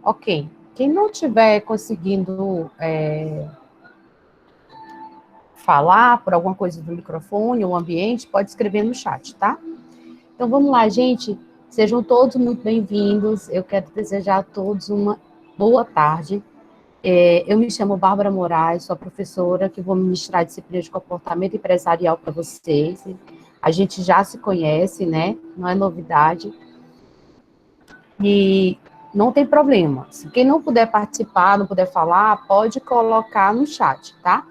Ok. Quem não estiver conseguindo falar por alguma coisa do microfone ou ambiente, pode escrever no chat, tá? Então vamos lá, gente. Sejam todos muito bem-vindos. Eu quero desejar a todos uma boa tarde. Eu me chamo Bárbara Moraes, sou a professora que vou ministrar a disciplina de comportamento empresarial para vocês. A gente já se conhece, né? Não é novidade. E não tem problema. Se quem não puder participar, não puder falar, pode colocar no chat, tá?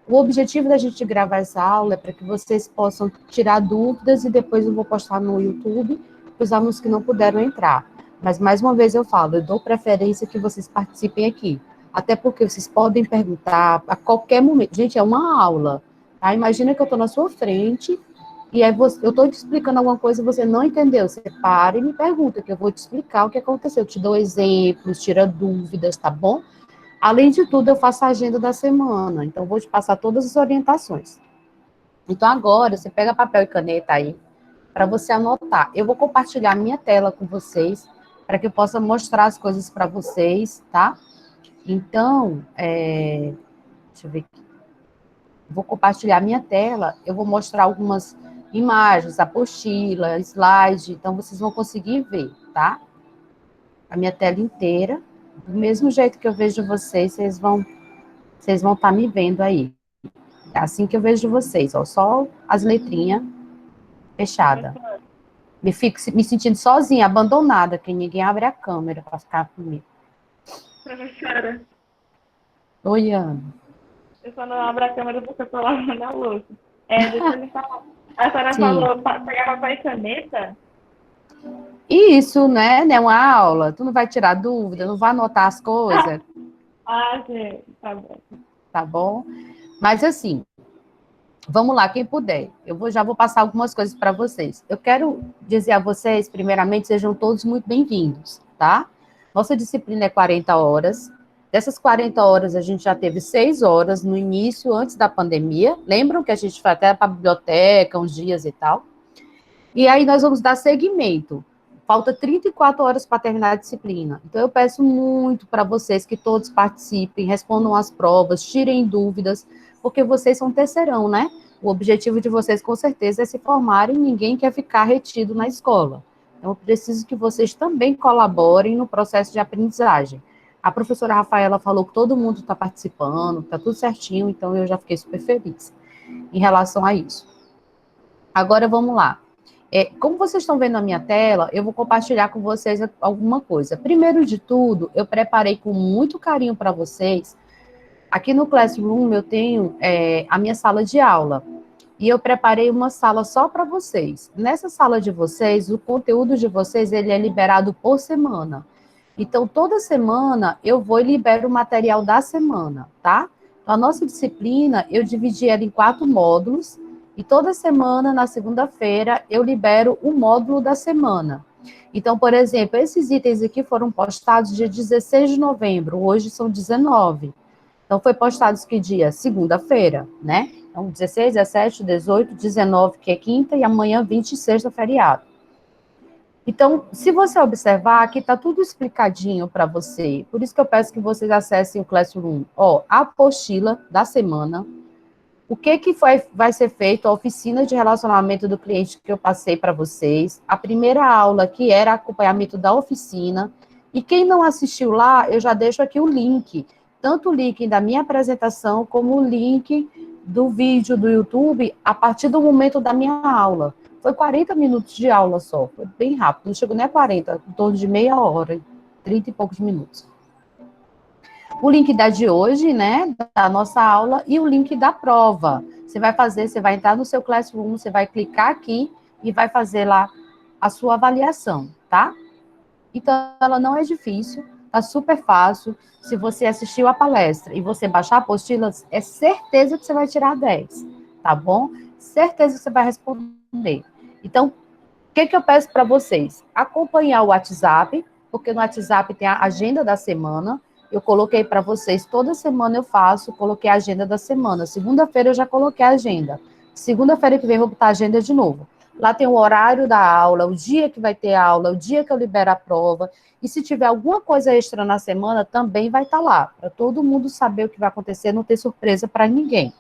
O objetivo da gente gravar essa aula é para que vocês possam tirar dúvidas e depois eu vou postar no YouTube para os alunos que não puderam entrar. Mas, mais uma vez eu falo, eu dou preferência que vocês participem aqui. Até porque vocês podem perguntar a qualquer momento. Gente, é uma aula, tá? Imagina que eu estou na sua frente e aí eu estou te explicando alguma coisa e você não entendeu. Você para e me pergunta, que eu vou te explicar o que aconteceu. Eu te dou exemplos, tira dúvidas, tá bom? Além de tudo, eu faço a agenda da semana, então vou te passar todas as orientações. Então agora, você pega papel e caneta aí, para você anotar. Eu vou compartilhar minha tela com vocês, para que eu possa mostrar as coisas para vocês, tá? Então, deixa eu ver aqui. Vou compartilhar minha tela, eu vou mostrar algumas imagens, apostila, slide, então vocês vão conseguir ver, tá? A minha tela inteira. Do mesmo jeito que eu vejo vocês, vocês vão estar me vendo aí. É assim que eu vejo vocês, ó, só as letrinhas fechadas. Fico me sentindo sozinha, abandonada, que ninguém abre a câmera para ficar comigo. Professora, Oi, Ana. eu só não abro a câmera porque eu tô lavando a louça. Deixa eu lhe falar. A senhora Sim. falou pegar papel e caneta? E isso, né, é uma aula. Tu não vai tirar dúvida, não vai anotar as coisas, Ah, sim, tá bom. tá bom? Mas assim, vamos lá, quem puder. Já vou passar algumas coisas para vocês. Eu quero dizer a vocês, primeiramente, sejam todos muito bem-vindos, tá? Nossa disciplina é 40 horas. Dessas 40 horas, a gente já teve 6 horas no início, antes da pandemia. Lembram que a gente foi até para a biblioteca uns dias e tal? E aí nós vamos dar seguimento. Falta 34 horas para terminar a disciplina. Então, eu peço muito para vocês que todos participem, respondam as provas, tirem dúvidas, porque vocês são terceirão, né? O objetivo de vocês, com certeza, é se formarem, ninguém quer ficar retido na escola. Então, eu preciso que vocês também colaborem no processo de aprendizagem. A professora Rafaela falou que todo mundo está participando, está tudo certinho, então eu já fiquei super feliz em relação a isso. Agora, vamos lá. Como vocês estão vendo na minha tela, eu vou compartilhar com vocês alguma coisa. Primeiro de tudo, eu preparei com muito carinho para vocês. Aqui no Classroom eu tenho a minha sala de aula. E eu preparei uma sala só para vocês. Nessa sala de vocês, o conteúdo de vocês ele é liberado por semana. Então, toda semana eu vou e libero o material da semana, tá? Então, a nossa disciplina, eu dividi ela em 4 módulos, e toda semana, na segunda-feira, eu libero o módulo da semana. Então, por exemplo, esses itens aqui foram postados dia 16 de novembro, hoje são 19. Então, foi postados que dia? Segunda-feira, né? Então, 16, 17, 18, 19, que é quinta, e amanhã, 26, é feriado. Então, se você observar, aqui está tudo explicadinho para você. Por isso que eu peço que vocês acessem o Classroom. Ó, a apostila da semana, o que vai ser feito, a oficina de relacionamento do cliente que eu passei para vocês, a primeira aula que era acompanhamento da oficina, e quem não assistiu lá, eu já deixo aqui o link, tanto o link da minha apresentação, como o link do vídeo do YouTube, a partir do momento da minha aula. Foi 40 minutos de aula só, foi bem rápido, não chegou nem a 40, em torno de meia hora, 30 e poucos minutos. O link da de hoje, né, da nossa aula, e o link da prova. Você vai entrar no seu Classroom, você vai clicar aqui e vai fazer lá a sua avaliação, tá? Então, ela não é difícil, tá super fácil. Se você assistiu a palestra e você baixar a apostila, é certeza que você vai tirar 10, tá bom? Certeza que você vai responder. Então, o que eu peço para vocês? Acompanhar o WhatsApp, porque no WhatsApp tem a agenda da semana. Eu coloquei para vocês, toda semana eu faço, coloquei a agenda da semana. Segunda-feira eu já coloquei a agenda. Segunda-feira que vem eu vou botar a agenda de novo. Lá tem o horário da aula, o dia que vai ter aula, o dia que eu libero a prova. E se tiver alguma coisa extra na semana, também vai estar lá, para todo mundo saber o que vai acontecer, não ter surpresa para ninguém.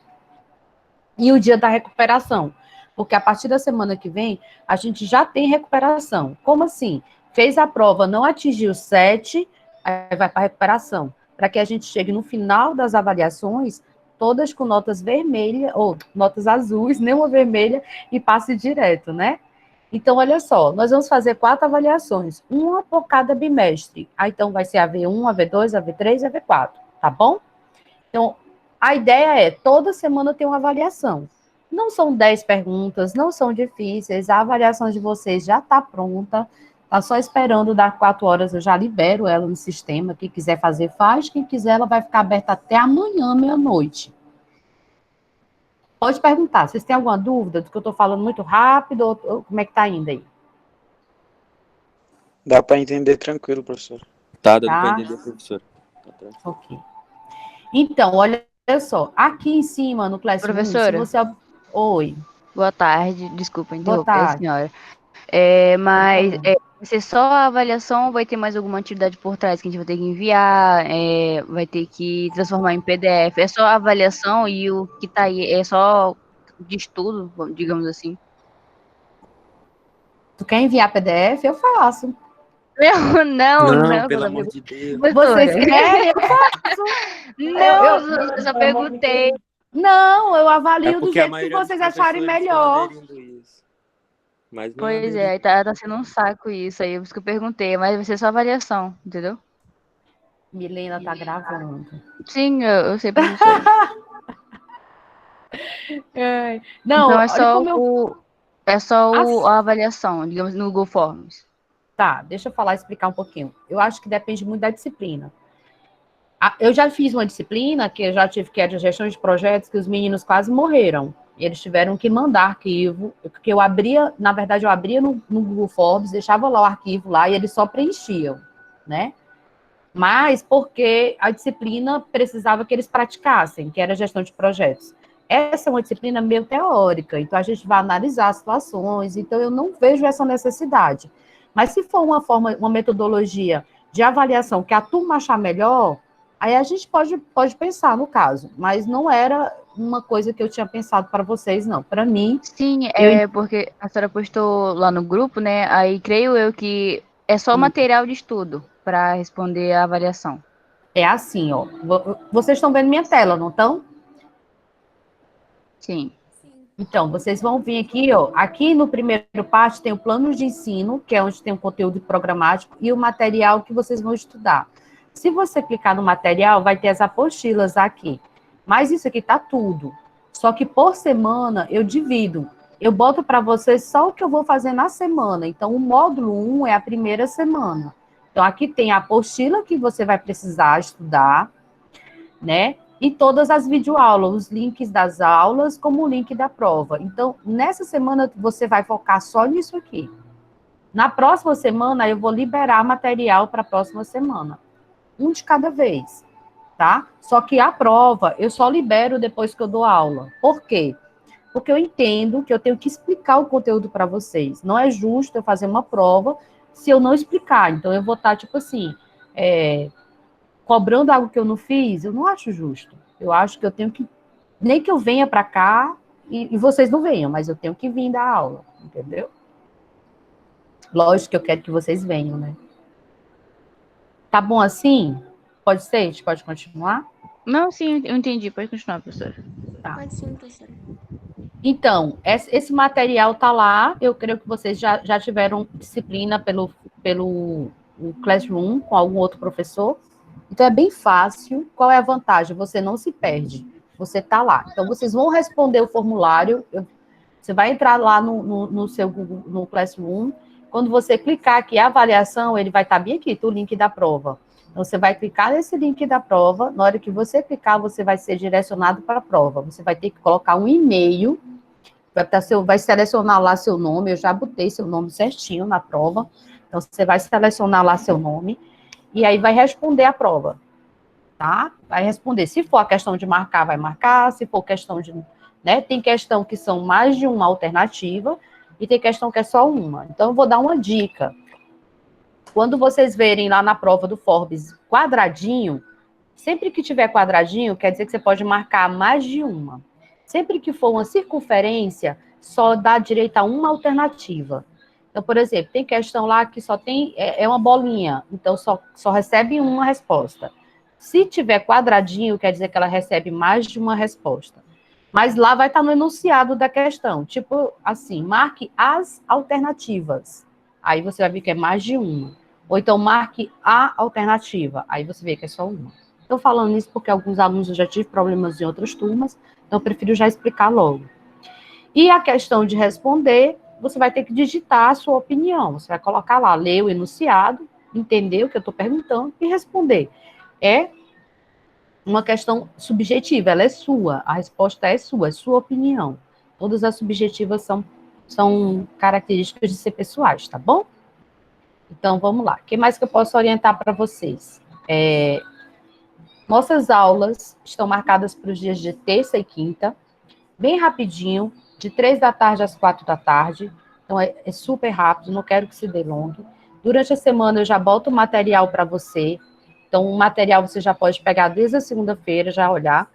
E o dia da recuperação, porque a partir da semana que vem, a gente já tem recuperação. Como assim? Fez a prova, não atingiu 7, aí vai para a recuperação, para que a gente chegue no final das avaliações, todas com notas vermelhas, ou notas azuis, nenhuma vermelha, e passe direto, né? Então, olha só, nós vamos fazer 4 avaliações, uma por cada bimestre. Aí, então, vai ser a V1, a V2, a V3 e a V4, tá bom? Então, a ideia é, toda semana ter uma avaliação. Não são 10 perguntas, não são difíceis, a avaliação de vocês já está pronta, está só esperando dar 4 horas, eu já libero ela no sistema, quem quiser fazer, faz, quem quiser, ela vai ficar aberta até amanhã, meia-noite. Pode perguntar, vocês têm alguma dúvida do que eu estou falando muito rápido, ou como é que está ainda aí? Dá para entender tranquilo, professor. Tá, dando para entender, professor. Tá, ok. Então, olha só, aqui em cima, no Classroom, Professora, se você... Oi. boa tarde, desculpa interromper a senhora. Mas vai ser só a avaliação ou vai ter mais alguma atividade por trás que a gente vai ter que enviar, vai ter que transformar em PDF? É só a avaliação e o que tá aí é só de estudo, digamos assim? Tu quer enviar PDF? Eu faço. Não, pelo amor de Deus. Vocês querem? Eu faço. Não, eu só perguntei. Não, eu avalio do porque a jeito que maioria dos vocês acharem professores melhor. estão aderindo isso. Mas não Pois aderiram. tá sendo um saco isso aí, por isso que eu perguntei, mas vai ser só avaliação, entendeu? Milena tá gravando. Sim, eu sei, professora. Não, Então olha como a avaliação, digamos, no Google Forms. Tá, deixa eu explicar um pouquinho. Eu acho que depende muito da disciplina. Eu já fiz uma disciplina que eu já tive, que é de gestão de projetos, que os meninos quase morreram. Eles tiveram que mandar arquivo, porque eu abria, na verdade, eu abria no Google Forms, deixava lá o arquivo lá e eles só preenchiam, né? Mas porque a disciplina precisava que eles praticassem, que era gestão de projetos. Essa é uma disciplina meio teórica, então a gente vai analisar as situações, então eu não vejo essa necessidade. Mas se for uma metodologia de avaliação que a turma achar melhor, aí a gente pode pensar no caso, mas não era uma coisa que eu tinha pensado para vocês, não. Para mim... Sim, porque a senhora postou lá no grupo, né? Aí creio eu que é só material de estudo para responder a avaliação. É assim, ó. Vocês estão vendo minha tela, não estão? Sim. Então, vocês vão vir aqui, ó. Aqui no primeiro parte tem o plano de ensino, que é onde tem o conteúdo programático, e o material que vocês vão estudar. Se você clicar no material, vai ter as apostilas aqui. Mas isso aqui tá tudo. Só que por semana eu divido. Eu boto para vocês só o que eu vou fazer na semana. Então, o módulo 1 é a primeira semana. Então, aqui tem a apostila que você vai precisar estudar, né? E todas as videoaulas, os links das aulas, como o link da prova. Então, nessa semana, você vai focar só nisso aqui. Na próxima semana, eu vou liberar material para a próxima semana. Um de cada vez, tá? Só que a prova, eu só libero depois que eu dou aula. Por quê? Porque eu entendo que eu tenho que explicar o conteúdo para vocês. Não é justo eu fazer uma prova se eu não explicar. Então, eu vou estar, tipo assim, cobrando algo que eu não fiz, eu não acho justo. Eu acho que eu tenho que... Nem que eu venha para cá e vocês não venham, mas eu tenho que vir dar aula, entendeu? Lógico que eu quero que vocês venham, né? Tá bom assim? Pode ser? A gente pode continuar? Não, sim, eu entendi. Pode continuar, professora. Tá. Pode sim, professora. Então, esse material tá lá. Eu creio que vocês já tiveram disciplina pelo Classroom com algum outro professor. Então, é bem fácil. Qual é a vantagem? Você não se perde. Você está lá. Então, vocês vão responder o formulário. Você vai entrar lá no seu Google, no Classroom. Quando você clicar aqui, a avaliação, ele vai estar bem aqui, o link da prova. Então, você vai clicar nesse link da prova. Na hora que você clicar, você vai ser direcionado para a prova. Você vai ter que colocar um e-mail. Vai selecionar lá seu nome. Eu já botei seu nome certinho na prova. Então, você vai selecionar lá seu nome. E aí vai responder a prova, tá? Vai responder. Se for a questão de marcar, vai marcar. Se for questão de... né? Tem questão que são mais de uma alternativa. e tem questão que é só uma. Então, eu vou dar uma dica. Quando vocês verem lá na prova do Forbes quadradinho, sempre que tiver quadradinho, quer dizer que você pode marcar mais de uma. Sempre que for uma circunferência, só dá direito a uma alternativa. Então, por exemplo, tem questão lá que só tem, é uma bolinha, então só recebe uma resposta. Se tiver quadradinho, quer dizer que ela recebe mais de uma resposta. Mas lá vai estar no enunciado da questão, tipo assim, marque as alternativas. Aí você vai ver que é mais de uma. Ou então marque a alternativa, aí você vê que é só uma. Estou falando isso porque alguns alunos eu já tive problemas em outras turmas, então eu prefiro já explicar logo. E a questão de responder, você vai ter que digitar a sua opinião. Você vai colocar lá, ler o enunciado, entender o que eu estou perguntando e responder. É uma questão subjetiva, ela é sua, a resposta é sua opinião. Todas as subjetivas são características de ser pessoais, tá bom? Então, vamos lá. O que mais que eu posso orientar para vocês? Nossas aulas estão marcadas para os dias de terça e quinta, bem rapidinho, de 3 da tarde às 4 da tarde. Então, é super rápido, não quero que se delongue. Durante a semana, eu já boto o material para você. Então, o material você já pode pegar desde a segunda-feira, já olhar.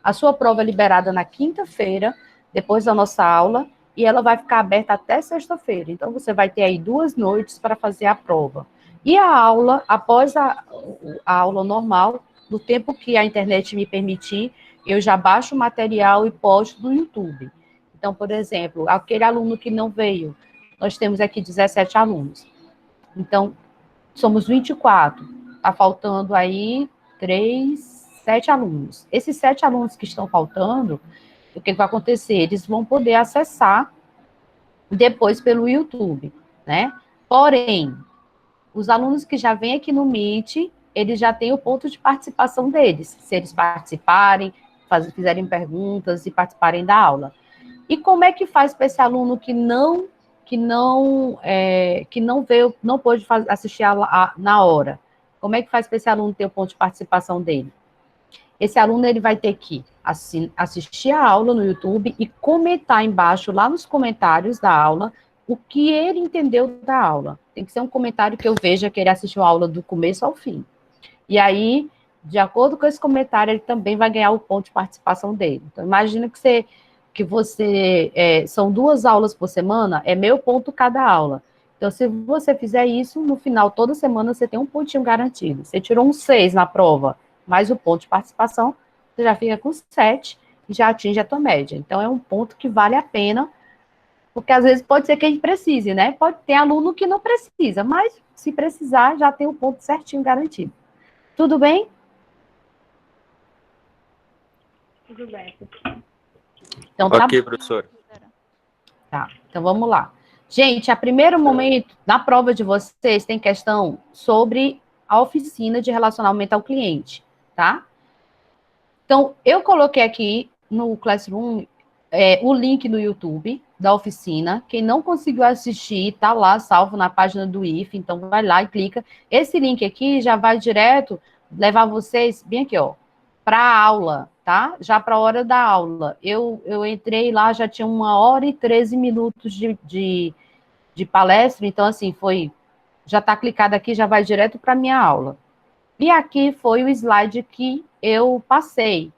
A sua prova é liberada na quinta-feira, depois da nossa aula, e ela vai ficar aberta até sexta-feira. Então, você vai ter aí 2 noites para fazer a prova. E a aula, após a aula normal, no tempo que a internet me permitir, eu já baixo o material e posto no YouTube. Então, por exemplo, aquele aluno que não veio, nós temos aqui 17 alunos. Então, somos 24. Está faltando aí 7 alunos. Esses 7 alunos que estão faltando, o que vai acontecer? Eles vão poder acessar depois pelo YouTube, né? Porém, os alunos que já vêm aqui no Meet, eles já têm o ponto de participação deles. Se eles participarem, fizerem perguntas e participarem da aula. E como é que faz para esse aluno que não veio, não pôde assistir na hora? Como é que faz para esse aluno ter o ponto de participação dele? Esse aluno ele vai ter que assistir a aula no YouTube e comentar embaixo, lá nos comentários da aula, o que ele entendeu da aula. Tem que ser um comentário que eu veja que ele assistiu a aula do começo ao fim. E aí, de acordo com esse comentário, ele também vai ganhar o ponto de participação dele. Então, imagina que você são 2 aulas por semana, é meio ponto cada aula. Então, se você fizer isso, no final, toda semana, você tem um pontinho garantido. Você tirou um 6 na prova, mais o ponto de participação, você já fica com 7 e já atinge a tua média. Então, é um ponto que vale a pena, porque às vezes pode ser que a gente precise, né? Pode ter aluno que não precisa, mas se precisar, já tem o ponto certinho garantido. Tudo bem? Tudo bem. Então, tá Ok, bom. professor. Tá, então vamos lá. Gente, a primeiro momento, na prova de vocês, tem questão sobre a oficina de relacionamento ao cliente, tá? Então, eu coloquei aqui no Classroom o link no YouTube da oficina. Quem não conseguiu assistir, tá lá, salvo na página do IF, então vai lá e clica. Esse link aqui já vai direto levar vocês, bem aqui, ó, para a aula, tá? Já para a hora da aula. Eu entrei lá, já tinha 1h e 13 minutos de palestra, então, assim, já está clicado aqui, já vai direto para a minha aula. E aqui foi o slide que eu passei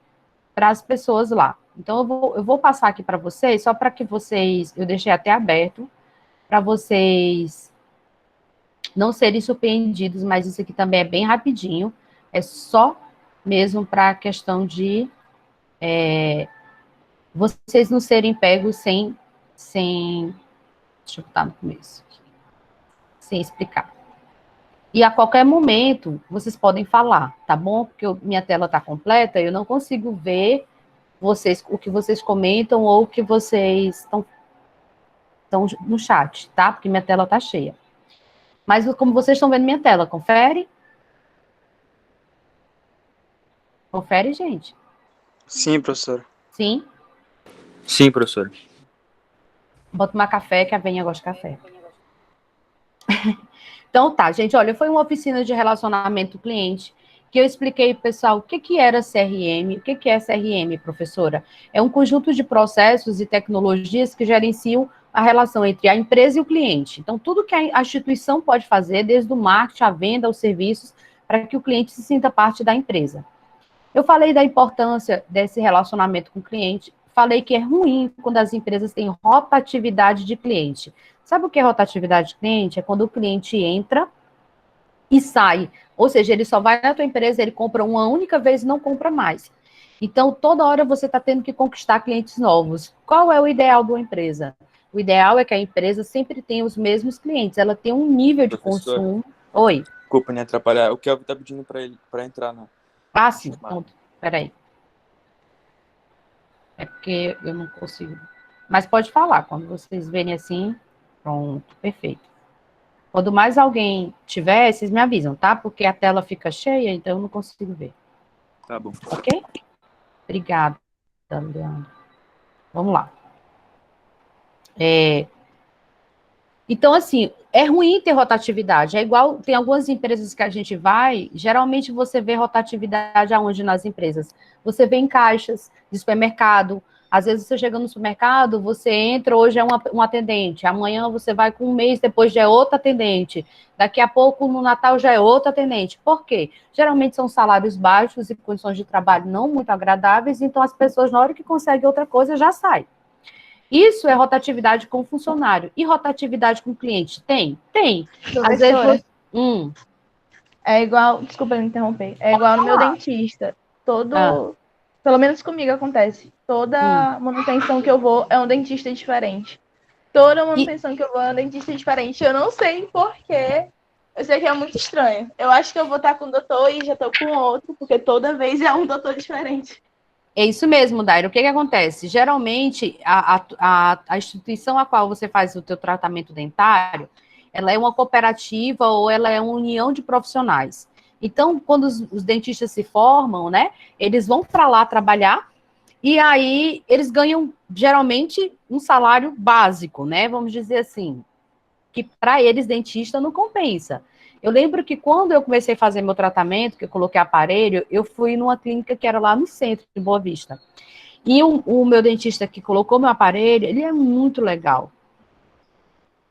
para as pessoas lá. Então, eu vou passar aqui para vocês, só para que vocês, eu deixei até aberto, para vocês não serem surpreendidos, mas isso aqui também é bem rapidinho, é só mesmo para a questão de vocês não serem pegos sem deixa eu botar no começo, sem explicar. E a qualquer momento, vocês podem falar, tá bom? Porque minha tela está completa, eu não consigo ver o que vocês comentam ou o que vocês estão no chat, tá? Porque minha tela está cheia. Mas como vocês estão vendo minha tela, confere? Confere, gente? Sim, professor. Sim? Sim, professor. Vou tomar café, que a Vênia gosta de café. Então, tá, gente, olha, foi uma oficina de relacionamento cliente que eu expliquei para o pessoal o que era CRM. O que é CRM, professora? É um conjunto de processos e tecnologias que gerenciam a relação entre a empresa e o cliente. Então, tudo que a instituição pode fazer, desde o marketing, a venda, os serviços, para que o cliente se sinta parte da empresa. Eu falei da importância desse relacionamento com o cliente, falei que é ruim quando as empresas têm rotatividade de cliente. Sabe o que é rotatividade de cliente? É quando o cliente entra e sai. Ou seja, ele só vai na tua empresa, ele compra uma única vez e não compra mais. Então, toda hora você está tendo que conquistar clientes novos. Qual é o ideal de uma empresa? O ideal é que a empresa sempre tenha os mesmos clientes, ela tem um nível de Professor. consumo. Oi. Desculpa me atrapalhar. O Kelvin tá pedindo para entrar, né? Ah, sim. Pronto. Peraí. É porque eu não consigo. Mas pode falar, quando vocês verem assim, pronto, perfeito. Quando mais alguém tiver, vocês me avisam, tá? Porque a tela fica cheia, então eu não consigo ver. Tá bom. Ok? Obrigada, Leandro. Vamos lá. Então, assim, é ruim ter rotatividade. É igual, tem algumas empresas que a gente vai, geralmente você vê rotatividade aonde nas empresas? Você vê em caixas de supermercado. Às vezes você chega no supermercado, você entra, hoje é um atendente, amanhã você vai com um mês, depois já é outro atendente, daqui a pouco no Natal já é outro atendente. Por quê? Geralmente são salários baixos e condições de trabalho não muito agradáveis, então as pessoas, na hora que conseguem outra coisa, já saem. Isso é rotatividade com funcionário. E rotatividade com cliente? Tem? Tem. Às vezes você... É igual, desculpa me interromper, é igual no meu dentista. Pelo menos comigo acontece. Toda manutenção que eu vou é um dentista diferente. Toda manutenção que eu vou é um dentista diferente. Eu não sei porquê. Eu sei que é muito estranho. Eu acho que eu vou estar com um doutor e já estou com outro, porque toda vez é um doutor diferente. É isso mesmo, Dairo. O que acontece? Geralmente, a instituição a qual você faz o teu tratamento dentário, ela é uma cooperativa ou ela é uma união de profissionais. Então, quando os dentistas se formam, né, eles vão para lá trabalhar e aí eles ganham, geralmente, um salário básico, né, vamos dizer assim, que para eles, dentista, não compensa. Eu lembro que quando eu comecei a fazer meu tratamento, que eu coloquei aparelho, eu fui numa clínica que era lá no centro de Boa Vista. E o meu dentista que colocou meu aparelho, ele é muito legal.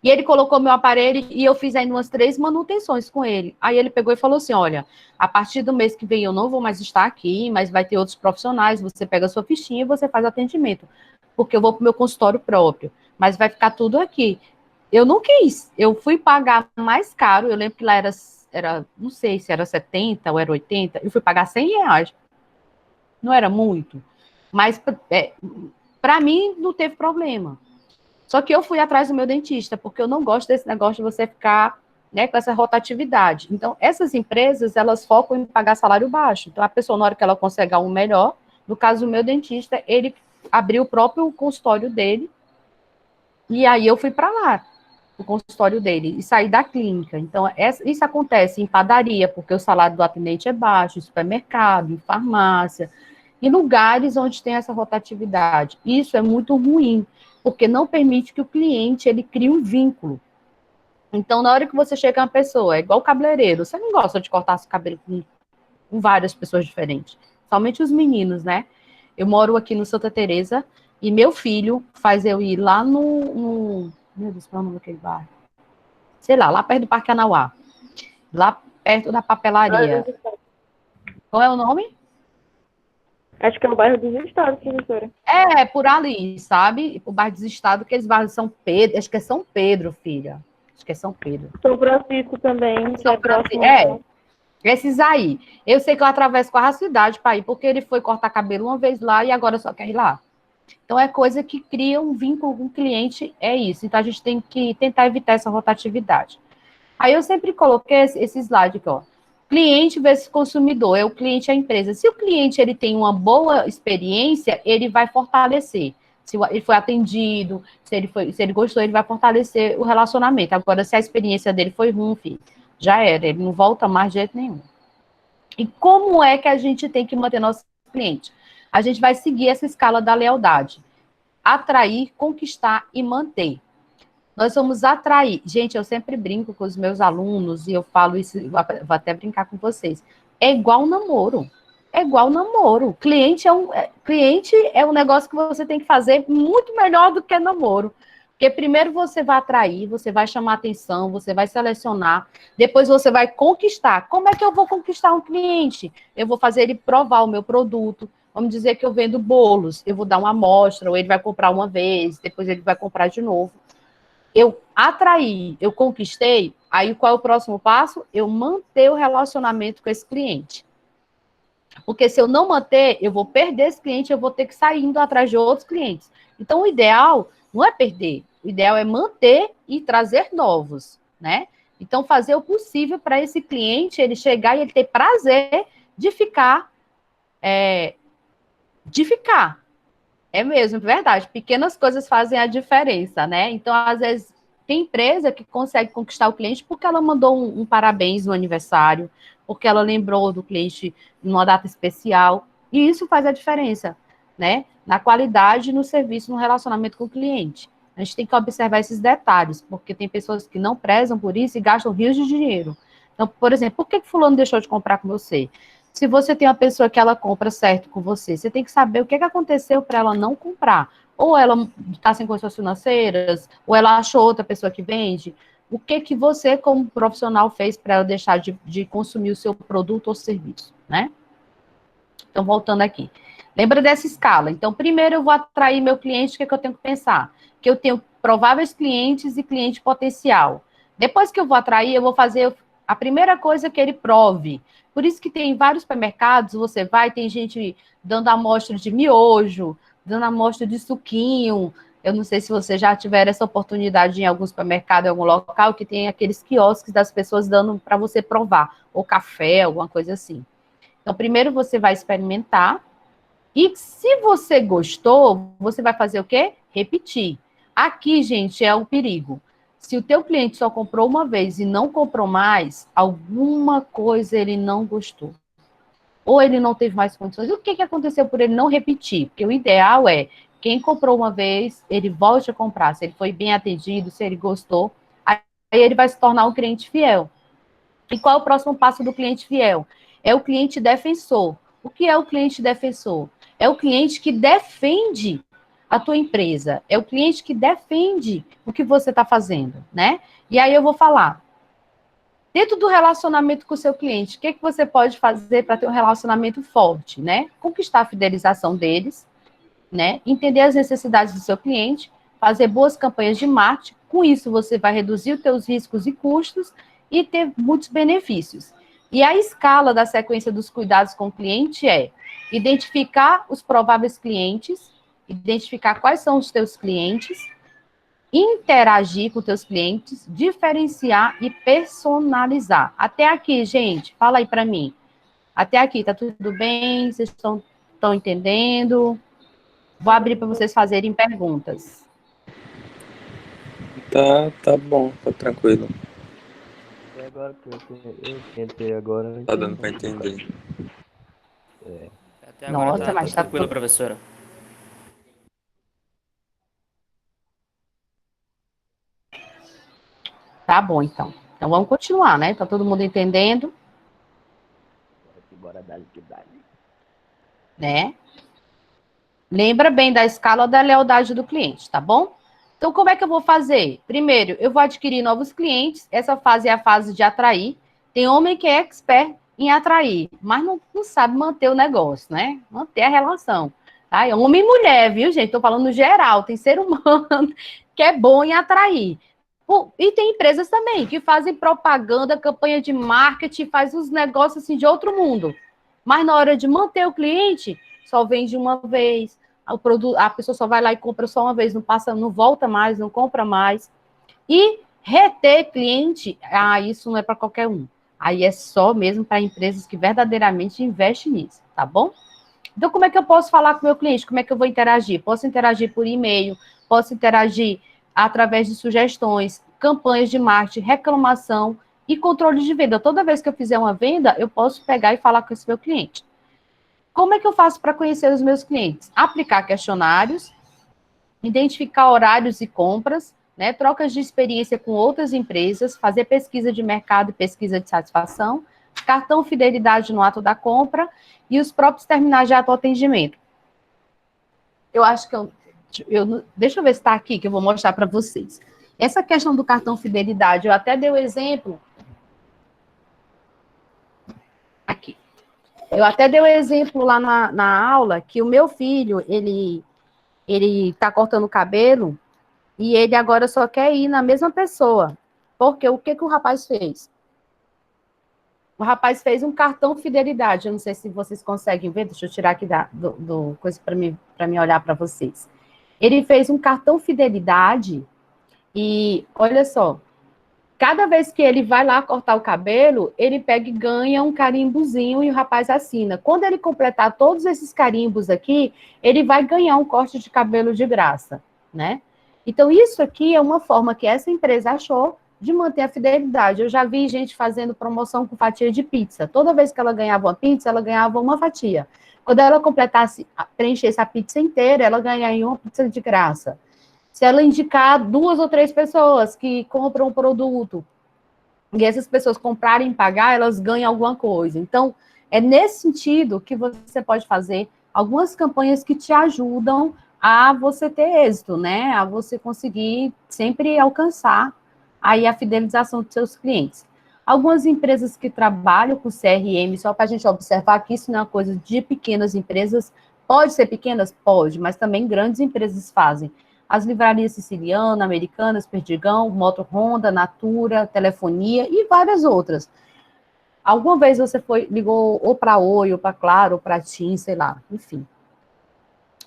E ele colocou meu aparelho e eu fiz ainda umas 3 manutenções com ele. Aí ele pegou e falou assim, olha, a partir do mês que vem eu não vou mais estar aqui, mas vai ter outros profissionais, você pega a sua fichinha e você faz atendimento. Porque eu vou para o meu consultório próprio, mas vai ficar tudo aqui. Eu não quis, eu fui pagar mais caro, eu lembro que lá era não sei se era 70 ou era 80, eu fui pagar R$100. Não era muito, mas para mim não teve problema. Só que eu fui atrás do meu dentista, porque eu não gosto desse negócio de você ficar, né, com essa rotatividade. Então, essas empresas, elas focam em pagar salário baixo. Então, a pessoa, na hora que ela consegue um melhor, no caso do meu dentista, ele abriu o próprio consultório dele, e aí eu fui para lá, o consultório dele, e saí da clínica. Então, isso acontece em padaria, porque o salário do atendente é baixo, em supermercado, em farmácia, em lugares onde tem essa rotatividade. Isso é muito ruim, porque não permite que o cliente ele crie um vínculo. Então, na hora que você chega uma pessoa, é igual o cabeleireiro, você não gosta de cortar seu cabelo com várias pessoas diferentes, somente os meninos, né? Eu moro aqui no Santa Teresa e meu filho faz eu ir lá no meu Deus, qual é o nome daquele bairro? Sei lá perto do Parque Anauá, lá perto da papelaria. Qual é o nome? Acho que é o bairro dos Estados, professora. É, por ali, sabe? O bairro dos Estados, aqueles bairros de São Pedro, acho que é São Pedro, filha. Acho que é São Pedro. São Francisco também, que é próximo. Esses aí. Eu sei que eu atravesso quase a cidade para ir, porque ele foi cortar cabelo uma vez lá e agora só quer ir lá. Então, é coisa que cria um vínculo com o cliente, é isso. Então, a gente tem que tentar evitar essa rotatividade. Aí, eu sempre coloquei esse slide aqui, ó. Cliente versus consumidor, é o cliente e a empresa. Se o cliente ele tem uma boa experiência, ele vai fortalecer. Se ele foi atendido, se ele gostou, ele vai fortalecer o relacionamento. Agora, se a experiência dele foi ruim, filho, já era, ele não volta mais de jeito nenhum. E como é que a gente tem que manter nosso cliente? A gente vai seguir essa escala da lealdade. Atrair, conquistar e manter. Nós vamos atrair. Gente, eu sempre brinco com os meus alunos e eu falo isso, vou até brincar com vocês. É igual namoro. É igual namoro. Cliente é um negócio que você tem que fazer muito melhor do que namoro. Porque primeiro você vai atrair, você vai chamar atenção, você vai selecionar, depois você vai conquistar. Como é que eu vou conquistar um cliente? Eu vou fazer ele provar o meu produto. Vamos dizer que eu vendo bolos, eu vou dar uma amostra, ou ele vai comprar uma vez, depois ele vai comprar de novo. Eu atraí, eu conquistei, aí qual é o próximo passo? Eu manter o relacionamento com esse cliente. Porque se eu não manter, eu vou perder esse cliente, eu vou ter que sair indo atrás de outros clientes. Então, o ideal não é perder, o ideal é manter e trazer novos, né? Então, fazer o possível para esse cliente, ele chegar e ele ter prazer de ficar, É mesmo, verdade. Pequenas coisas fazem a diferença, né? Então, às vezes, tem empresa que consegue conquistar o cliente porque ela mandou um parabéns no aniversário, porque ela lembrou do cliente numa data especial, e isso faz a diferença, né? Na qualidade, no serviço, no relacionamento com o cliente. A gente tem que observar esses detalhes, porque tem pessoas que não prezam por isso e gastam rios de dinheiro. Então, por exemplo, por que fulano deixou de comprar com você? Se você tem uma pessoa que ela compra certo com você, você tem que saber o que aconteceu para ela não comprar. Ou ela está sem condições financeiras, ou ela achou outra pessoa que vende. O que você, como profissional, fez para ela deixar de consumir o seu produto ou serviço, né? Então, voltando aqui. Lembra dessa escala. Então, primeiro eu vou atrair meu cliente, o que eu tenho que pensar? Que eu tenho prováveis clientes e cliente potencial. Depois que eu vou atrair, eu vou fazer a primeira coisa que ele prove. Por isso que tem vários supermercados, você vai, tem gente dando amostra de miojo, dando amostra de suquinho. Eu não sei se você já tiver essa oportunidade em algum supermercado, em algum local, que tem aqueles quiosques das pessoas dando para você provar, ou café, alguma coisa assim. Então, primeiro você vai experimentar, e se você gostou, você vai fazer o quê? Repetir. Aqui, gente, é um perigo. Se o teu cliente só comprou uma vez e não comprou mais, alguma coisa ele não gostou. Ou ele não teve mais condições. O que aconteceu por ele não repetir? Porque o ideal é, quem comprou uma vez, ele volte a comprar. Se ele foi bem atendido, se ele gostou, aí ele vai se tornar um cliente fiel. E qual é o próximo passo do cliente fiel? É o cliente defensor. O que é o cliente defensor? É o cliente que defende a tua empresa. É o cliente que defende o que você está fazendo, né? E aí eu vou falar. Dentro do relacionamento com o seu cliente, o que você pode fazer para ter um relacionamento forte, né? Conquistar a fidelização deles, né? Entender as necessidades do seu cliente, fazer boas campanhas de marketing. Com isso, você vai reduzir os teus riscos e custos e ter muitos benefícios. E a escala da sequência dos cuidados com o cliente é identificar os prováveis clientes, identificar quais são os teus clientes, interagir com os teus clientes, diferenciar e personalizar. Até aqui, gente, fala aí para mim. Até aqui, tá tudo bem? Vocês estão entendendo? Vou abrir para vocês fazerem perguntas. Tá bom, tá tranquilo. E agora que eu tentei agora. Eu Tá dando entendi. pra entender. Até agora Nossa, mas tá tranquilo, professora. Tá bom, então. Então vamos continuar, né? Tá todo mundo entendendo, Bora dar liquidez. né? Lembra bem da escala da lealdade do cliente, tá bom? Então, como é que eu vou fazer? Primeiro, eu vou adquirir novos clientes. Essa fase é a fase de atrair. Tem homem que é expert em atrair, mas não sabe manter o negócio, né? Manter a relação. Tá? É homem e mulher, viu, gente? Tô falando no geral. Tem ser humano que é bom em atrair. E tem empresas também que fazem propaganda, campanha de marketing, faz uns negócios assim de outro mundo. Mas na hora de manter o cliente, só vende uma vez. A pessoa só vai lá e compra só uma vez, não passa, não volta mais, não compra mais. E reter cliente, isso não é para qualquer um. Aí é só mesmo para empresas que verdadeiramente investem nisso, tá bom? Então, como é que eu posso falar com o meu cliente? Como é que eu vou interagir? Posso interagir por e-mail, posso interagir através de sugestões, campanhas de marketing, reclamação e controle de venda. Toda vez que eu fizer uma venda, eu posso pegar e falar com esse meu cliente. Como é que eu faço para conhecer os meus clientes? Aplicar questionários, identificar horários e compras, né, trocas de experiência com outras empresas, fazer pesquisa de mercado e pesquisa de satisfação, cartão fidelidade no ato da compra e os próprios terminais de autoatendimento. Eu acho que Deixa eu ver se está aqui, que eu vou mostrar para vocês. Essa questão do cartão fidelidade, eu até dei o exemplo. Aqui. Eu até dei o exemplo lá na aula, que o meu filho, ele está cortando o cabelo, e ele agora só quer ir na mesma pessoa. Porque o que o rapaz fez? O rapaz fez um cartão fidelidade. Eu não sei se vocês conseguem ver, deixa eu tirar aqui do coisa para mim olhar para vocês. Ele fez um cartão fidelidade e, olha só, cada vez que ele vai lá cortar o cabelo, ele pega e ganha um carimbozinho e o rapaz assina. Quando ele completar todos esses carimbos aqui, ele vai ganhar um corte de cabelo de graça, né? Então, isso aqui é uma forma que essa empresa achou de manter a fidelidade. Eu já vi gente fazendo promoção com fatia de pizza. Toda vez que ela ganhava uma pizza, ela ganhava uma fatia. Quando ela completasse, preenchesse a pizza inteira, ela ganharia uma pizza de graça. Se ela indicar 2 ou 3 pessoas que compram o produto, e essas pessoas comprarem e pagar, elas ganham alguma coisa. Então, é nesse sentido que você pode fazer algumas campanhas que te ajudam a você ter êxito, né? A você conseguir sempre alcançar aí a fidelização dos seus clientes. Algumas empresas que trabalham com CRM, só para a gente observar que isso não é uma coisa de pequenas empresas, pode ser pequenas? Pode, mas também grandes empresas fazem. As livrarias Siciliana, Americanas, Perdigão, Moto Honda, Natura, Telefonia e várias outras. Alguma vez você ligou ou para Oi, ou para Claro, ou para TIM, sei lá, enfim.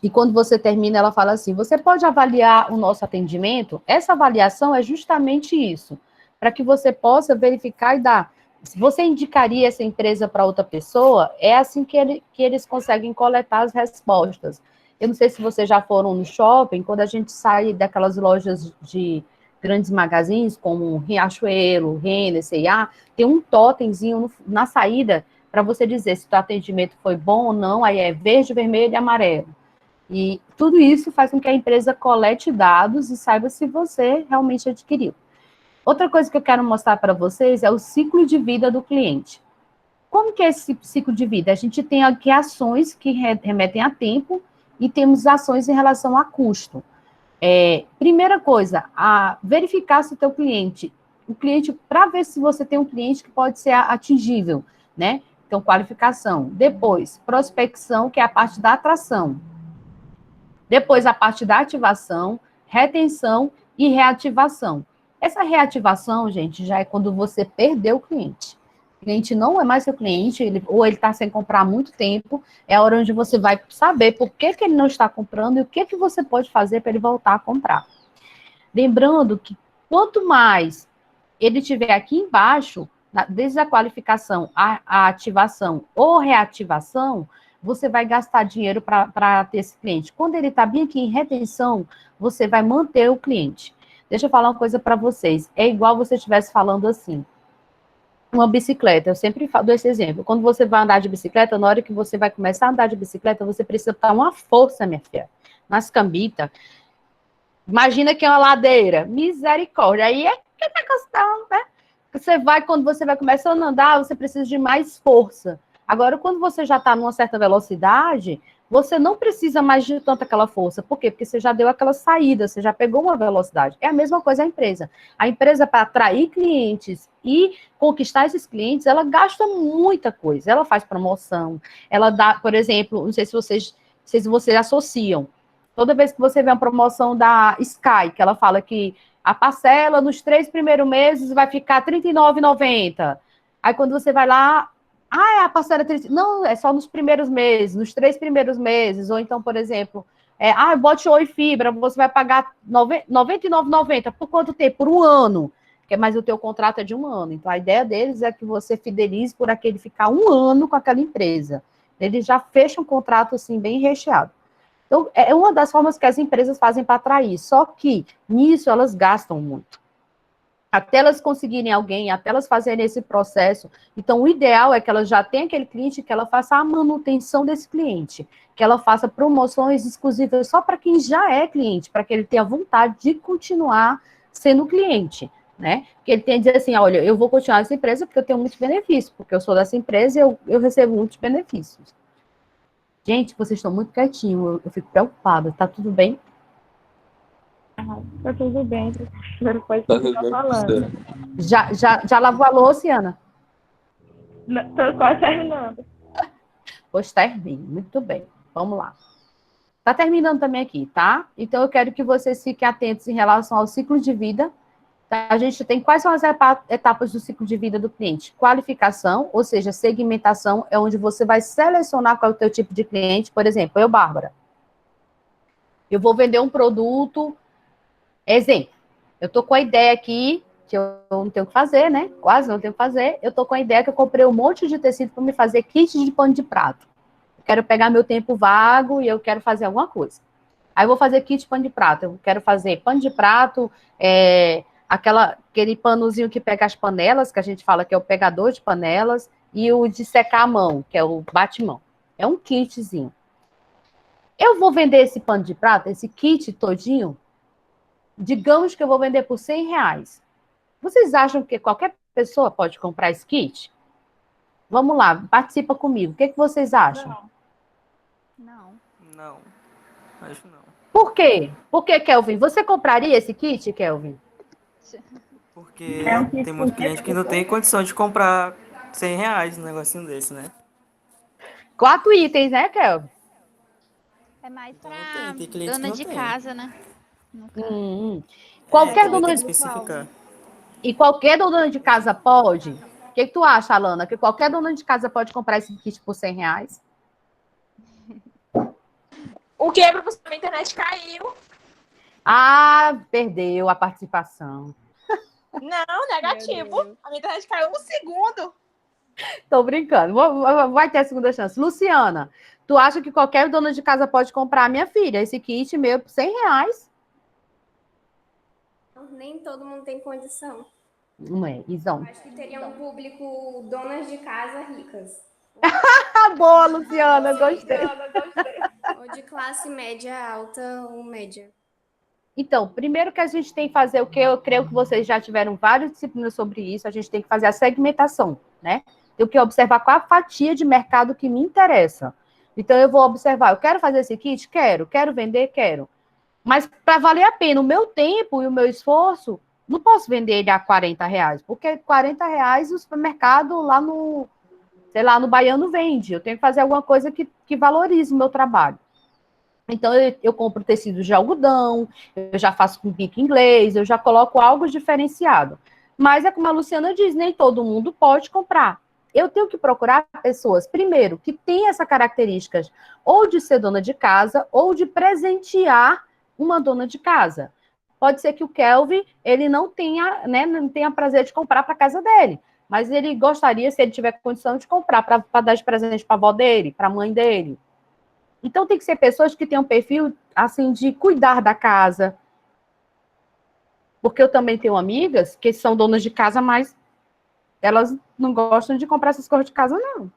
E quando você termina, ela fala assim, você pode avaliar o nosso atendimento? Essa avaliação é justamente isso, para que você possa verificar e dar. Se você indicaria essa empresa para outra pessoa, é assim que eles conseguem coletar as respostas. Eu não sei se vocês já foram no shopping, quando a gente sai daquelas lojas de grandes magazines, como Riachuelo, Renner, C&A, tem um totemzinho na saída para você dizer se o atendimento foi bom ou não, aí é verde, vermelho e amarelo. E tudo isso faz com que a empresa colete dados e saiba se você realmente adquiriu. Outra coisa que eu quero mostrar para vocês é o ciclo de vida do cliente. Como que é esse ciclo de vida? A gente tem aqui ações que remetem a tempo e temos ações em relação a custo. Primeira coisa, verificar se o cliente, para ver se você tem um cliente que pode ser atingível, né? Então, qualificação. Depois, prospecção, que é a parte da atração. Depois, a parte da ativação, retenção e reativação. Essa reativação, gente, já é quando você perdeu o cliente. O cliente não é mais seu cliente, ou ele está sem comprar há muito tempo, é a hora onde você vai saber por que ele não está comprando e o que você pode fazer para ele voltar a comprar. Lembrando que quanto mais ele tiver aqui embaixo, desde a qualificação, a ativação ou reativação, você vai gastar dinheiro para ter esse cliente. Quando ele está bem aqui em retenção, você vai manter o cliente. Deixa eu falar uma coisa para vocês. É igual você estivesse falando assim, uma bicicleta. Eu sempre dou esse exemplo. Quando você vai andar de bicicleta, na hora que você vai começar a andar de bicicleta, você precisa dar uma força, minha filha, nas cambitas. Imagina que é uma ladeira. Misericórdia. Aí é que tá gostando, né? Quando você vai começando a andar, você precisa de mais força. Agora, quando você já está numa certa velocidade, você não precisa mais de tanta aquela força. Por quê? Porque você já deu aquela saída, você já pegou uma velocidade. É a mesma coisa a empresa. A empresa, para atrair clientes e conquistar esses clientes, ela gasta muita coisa. Ela faz promoção, ela dá, por exemplo, não sei se vocês associam. Toda vez que você vê uma promoção da Sky, que ela fala que a parcela nos 3 primeiros meses vai ficar R$ 39,90. Aí, quando você vai lá, a parcela é 30... Não, é só nos primeiros meses, nos 3 primeiros meses. Ou então, por exemplo, bote Oi Fibra, você vai pagar R$ 99,90. Por quanto tempo? Por 1 ano. Mas o teu contrato é de 1 ano. Então, a ideia deles é que você fidelize por aquele ficar 1 ano com aquela empresa. Eles já fecham um contrato, assim, bem recheado. Então, é uma das formas que as empresas fazem para atrair. Só que, nisso, elas gastam muito. Até elas conseguirem alguém, até elas fazerem esse processo. Então, o ideal é que ela já tenha aquele cliente, que ela faça a manutenção desse cliente, que ela faça promoções exclusivas só para quem já é cliente, para que ele tenha vontade de continuar sendo cliente, né? Que ele tenha que dizer assim, olha, eu vou continuar nessa empresa porque eu tenho muitos benefícios, porque eu sou dessa empresa e eu recebo muitos benefícios. Gente, vocês estão muito quietinhos, eu fico preocupada, tá tudo bem? Tá tudo bem. Agora pode Tá continuar tudo bem, falando. professora? Já lavou a louça, Ana? Tô quase terminando. Pois termine. Muito bem. Vamos lá. Tá terminando também aqui, tá? Então, eu quero que vocês fiquem atentos em relação ao ciclo de vida. Tá? A gente tem quais são as etapas do ciclo de vida do cliente? Qualificação, ou seja, segmentação, é onde você vai selecionar qual é o teu tipo de cliente. Por exemplo, eu, Bárbara, eu vou vender um produto, exemplo, eu tô com a ideia aqui, que eu não tenho o que fazer, né? Quase não tenho o que fazer, eu tô com a ideia que eu comprei um monte de tecido para me fazer kit de pano de prato. Eu quero pegar meu tempo vago e eu quero fazer alguma coisa. Aí eu vou fazer kit de pano de prato. Eu quero fazer pano de prato, aquele panozinho que pega as panelas, que a gente fala que é o pegador de panelas, e o de secar a mão, que é o bate-mão. É um kitzinho. Eu vou vender esse pano de prato, esse kit todinho, digamos que eu vou vender por R$100. Vocês acham que qualquer pessoa pode comprar esse kit? Vamos lá, participa comigo. O que vocês acham? Não. Não, acho não. Por quê? Por que, Kelvin? Você compraria esse kit, Kelvin? Porque É um kit tem com muito cliente que não tem condição de comprar R$100 num negocinho desse, né? 4 itens, né, Kelvin? É mais Então pra não tem cliente que dona não de tem. casa, né? No caso. Qualquer Também tem dona que de... especificar. E qualquer dona de casa pode? O que tu acha, Alana? Que qualquer dona de casa pode comprar esse kit por R$100? O que, professor? A internet caiu. Ah, perdeu a participação. Não, negativo. A minha internet caiu um segundo. Tô brincando. Vai ter a segunda chance. Luciana, tu acha que qualquer dona de casa pode comprar, minha filha, esse kit meu por R$100? Nem todo mundo tem condição. Não é, Isão. Acho que teria um público donas de casa ricas. Ah, boa, Luciana, gostei. Ou de classe média alta ou média. Então, primeiro que a gente tem que fazer o que eu creio que vocês já tiveram várias disciplinas sobre isso, a gente tem que fazer a segmentação, né? Tem que observar qual a fatia de mercado que me interessa. Então, eu vou observar, eu quero fazer esse kit? Quero vender? Quero. Mas para valer a pena o meu tempo e o meu esforço, não posso vender ele a R$40, porque R$40 o supermercado lá no, sei lá, no Baiano vende. Eu tenho que fazer alguma coisa que valorize o meu trabalho. Então, eu compro tecido de algodão, eu já faço com bico inglês, eu já coloco algo diferenciado. Mas é como a Luciana diz, nem todo mundo pode comprar. Eu tenho que procurar pessoas, primeiro, que têm essa características ou de ser dona de casa ou de presentear uma dona de casa. Pode ser que o Kelvin, ele não tenha, né, não tenha prazer de comprar para casa dele, mas ele gostaria, se ele tiver condição, de comprar para dar de presente para a avó dele, para a mãe dele. Então, tem que ser pessoas que tenham um perfil, assim, de cuidar da casa. Porque eu também tenho amigas que são donas de casa, mas elas não gostam de comprar essas coisas de casa, não.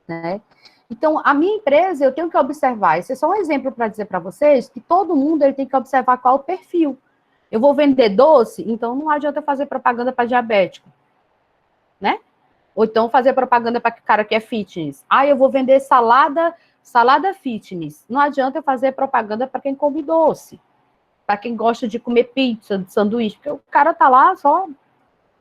Né? Então, a minha empresa, eu tenho que observar. Esse é só um exemplo para dizer para vocês que todo mundo ele tem que observar qual é o perfil. Eu vou vender doce, então não adianta eu fazer propaganda para diabético. Né? Ou então fazer propaganda para o cara que é fitness. Ah, eu vou vender salada fitness. Não adianta eu fazer propaganda para quem come doce, para quem gosta de comer pizza, de sanduíche, porque o cara tá lá só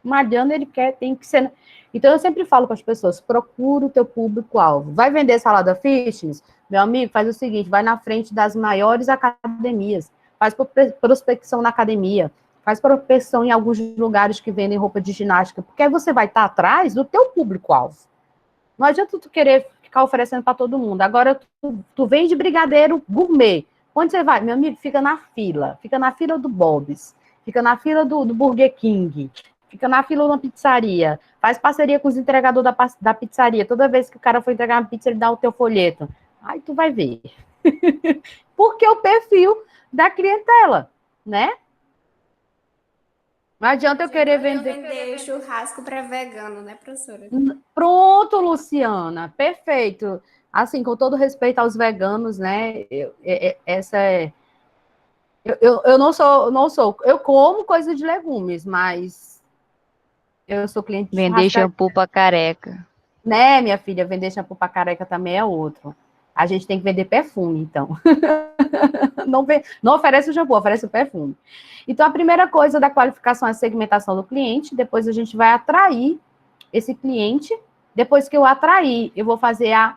malhando, ele quer, tem que ser. Então eu sempre falo para as pessoas, procura o teu público-alvo. Vai vender salada fitness? Meu amigo, faz o seguinte, vai na frente das maiores academias, faz prospecção na academia, faz prospecção em alguns lugares que vendem roupa de ginástica, porque aí você vai estar atrás do teu público-alvo. Não adianta tu querer ficar oferecendo para todo mundo. Agora, tu vende brigadeiro gourmet. Onde você vai? Meu amigo, fica na fila do Bob's, fica na fila do Burger King, fica na fila de uma pizzaria, faz parceria com os entregadores da pizzaria. Toda vez que o cara for entregar uma pizza, ele dá o teu folheto. Aí tu vai ver. Porque é o perfil da clientela, né? Não adianta eu querer vender churrasco para vegano, né, professora? Pronto, Luciana, perfeito. Assim, com todo respeito aos veganos, né? Essa é. Eu não sou. Eu como coisa de legumes, mas eu sou cliente de Vender churrascaria. shampoo pra careca. Né, minha filha? Vender shampoo para careca também é outro. A gente tem que vender perfume, então. Não oferece o shampoo, oferece o perfume. Então, a primeira coisa da qualificação é a segmentação do cliente, depois a gente vai atrair esse cliente. Depois que eu atrair, eu vou fazer a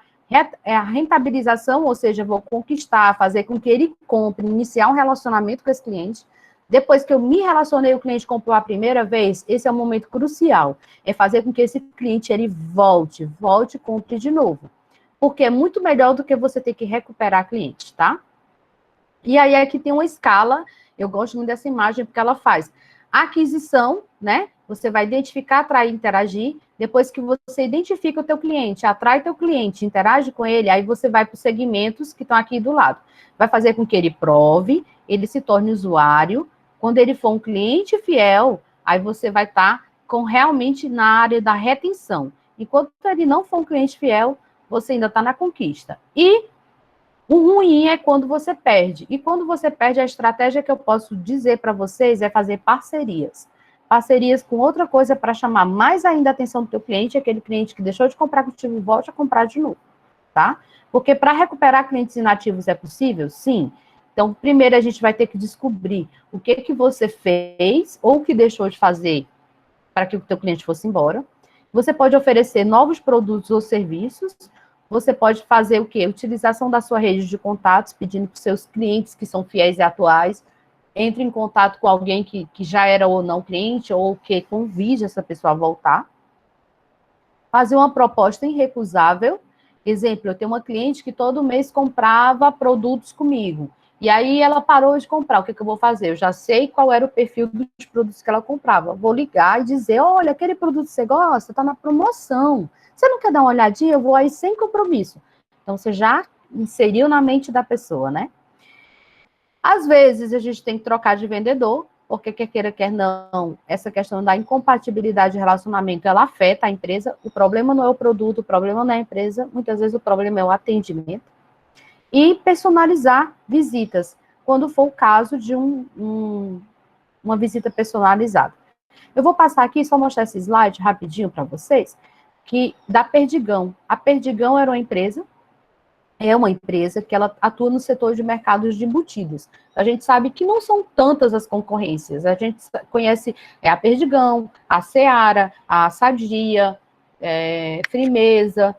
rentabilização, ou seja, eu vou conquistar, fazer com que ele compre, iniciar um relacionamento com esse cliente. Depois que eu me relacionei, o cliente comprou a primeira vez, esse é o momento crucial, é fazer com que esse cliente, ele volte e compre de novo. Porque é muito melhor do que você ter que recuperar cliente, tá? E aí aqui tem uma escala, eu gosto muito dessa imagem, porque ela faz aquisição, né? Você vai identificar, atrair, interagir. Depois que você identifica o teu cliente, atrai teu cliente, interage com ele, aí você vai para os segmentos que estão aqui do lado. Vai fazer com que ele prove, ele se torne usuário. Quando ele for um cliente fiel, aí você vai estar realmente na área da retenção. Enquanto ele não for um cliente fiel, você ainda está na conquista. E o ruim é quando você perde. E quando você perde, a estratégia que eu posso dizer para vocês é fazer parcerias. Parcerias com outra coisa para chamar mais ainda a atenção do teu cliente, aquele cliente que deixou de comprar contigo e volte a comprar de novo, tá? Porque para recuperar clientes inativos é possível? Sim. Então, primeiro a gente vai ter que descobrir o que você fez ou o que deixou de fazer para que o teu cliente fosse embora. Você pode oferecer novos produtos ou serviços. Você pode fazer o quê? Utilização da sua rede de contatos, pedindo para os seus clientes que são fiéis e atuais, entre em contato com alguém que já era ou não cliente, ou que convide essa pessoa a voltar. Fazer uma proposta irrecusável. Exemplo, eu tenho uma cliente que todo mês comprava produtos comigo. E aí ela parou de comprar. O que eu vou fazer? Eu já sei qual era o perfil dos produtos que ela comprava. Vou ligar e dizer, olha, aquele produto que você gosta está na promoção. Você não quer dar uma olhadinha? Eu vou aí sem compromisso. Então, você já inseriu na mente da pessoa, né? Às vezes, a gente tem que trocar de vendedor, porque quer queira, quer não, essa questão da incompatibilidade de relacionamento, ela afeta a empresa. O problema não é o produto, o problema não é a empresa, muitas vezes o problema é o atendimento. E personalizar visitas, quando for o caso de uma visita personalizada. Eu vou passar aqui, só mostrar esse slide rapidinho para vocês, que da Perdigão. A Perdigão era uma empresa, é uma empresa que ela atua no setor de mercados de embutidos. A gente sabe que não são tantas as concorrências. A gente conhece a Perdigão, a Seara, a Sadia, Frimeza.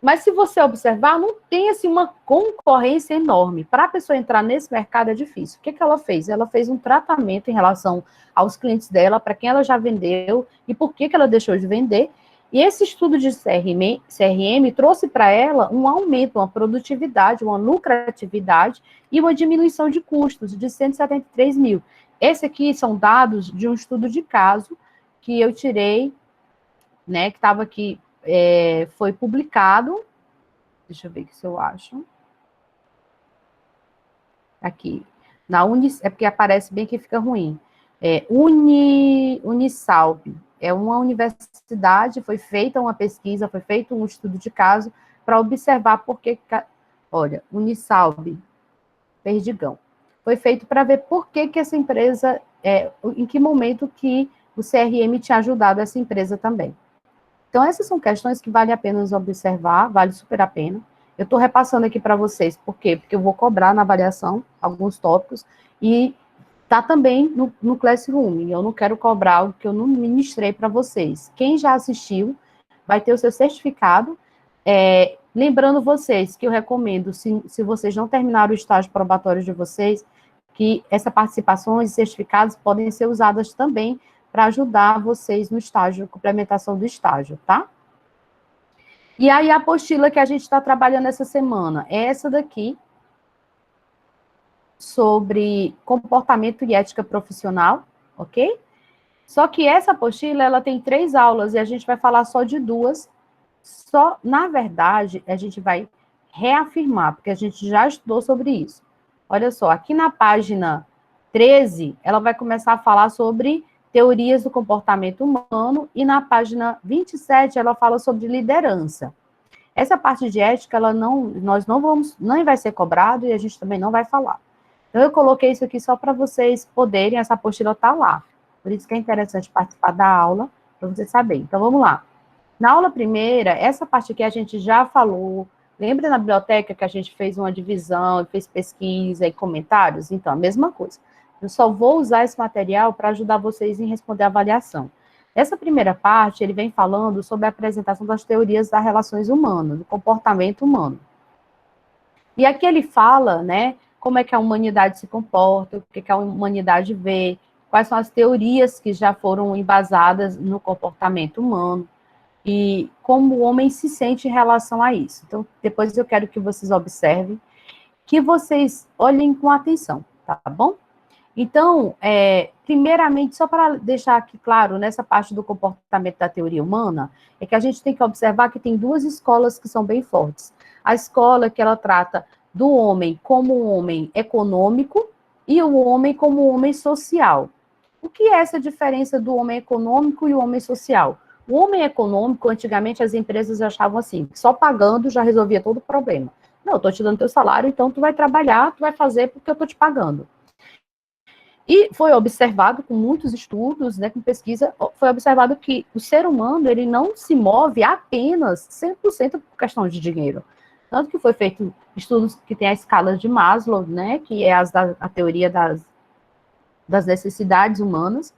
Mas se você observar, não tem assim uma concorrência enorme. Para a pessoa entrar nesse mercado é difícil. O que ela fez? Ela fez um tratamento em relação aos clientes dela, para quem ela já vendeu e por que ela deixou de vender. E esse estudo de CRM trouxe para ela um aumento, uma produtividade, uma lucratividade e uma diminuição de custos de 173 mil. Esse aqui são dados de um estudo de caso que eu tirei, né, que estava aqui, foi publicado. Deixa eu ver se eu acho. Aqui. É porque aparece bem que fica ruim. Unisalp. É uma universidade, foi feita uma pesquisa, foi feito um estudo de caso para observar por que... Olha, Unisalp, Perdigão. Foi feito para ver por que essa empresa, em que momento que o CRM tinha ajudado essa empresa também. Então, essas são questões que vale a pena observar, vale super a pena. Eu estou repassando aqui para vocês, por quê? Porque eu vou cobrar na avaliação alguns tópicos e está também no Classroom, e eu não quero cobrar algo que eu não ministrei para vocês. Quem já assistiu vai ter o seu certificado. Lembrando vocês que eu recomendo, se vocês não terminaram o estágio probatório de vocês, que essa participação e certificados podem ser usadas também para ajudar vocês no estágio, complementação do estágio, tá? E aí a apostila que a gente está trabalhando essa semana é essa daqui, sobre comportamento e ética profissional, ok? Só que essa apostila, ela tem 3 aulas, e a gente vai falar só de 2. Na verdade, a gente vai reafirmar, porque a gente já estudou sobre isso. Olha só, aqui na página 13, ela vai começar a falar sobre teorias do comportamento humano, e na página 27, ela fala sobre liderança. Essa parte de ética, nós não vamos, não vai ser cobrado, e a gente também não vai falar. Então, eu coloquei isso aqui só para vocês poderem, essa apostila está lá. Por isso que é interessante participar da aula, para vocês saberem. Então, vamos lá. Na aula primeira, essa parte aqui a gente já falou, Lembra na biblioteca que a gente fez uma divisão, fez pesquisa e comentários? Então, a mesma coisa. Eu só vou usar esse material para ajudar vocês em responder a avaliação. Essa primeira parte, ele vem falando sobre a apresentação das teorias das relações humanas, do comportamento humano. E aqui ele fala, né, como é que a humanidade se comporta, o que a humanidade vê, quais são as teorias que já foram embasadas no comportamento humano e como o homem se sente em relação a isso. Então, depois eu quero que vocês observem, que vocês olhem com atenção, tá bom? Então, primeiramente, só para deixar aqui claro, nessa parte do comportamento da teoria humana, é que a gente tem que observar que tem duas escolas que são bem fortes. A escola que ela trata do homem como um homem econômico e o homem como um homem social. O que é essa diferença do homem econômico e o homem social? O homem econômico, antigamente, as empresas achavam assim, que só pagando já resolvia todo o problema. Não, eu estou te dando teu salário, então tu vai trabalhar, tu vai fazer porque eu estou te pagando. E foi observado, com muitos estudos, né, com pesquisa, foi observado que o ser humano, ele não se move apenas 100% por questão de dinheiro. Tanto que foi feito estudos que tem a escala de Maslow, né, que é a teoria das necessidades humanas,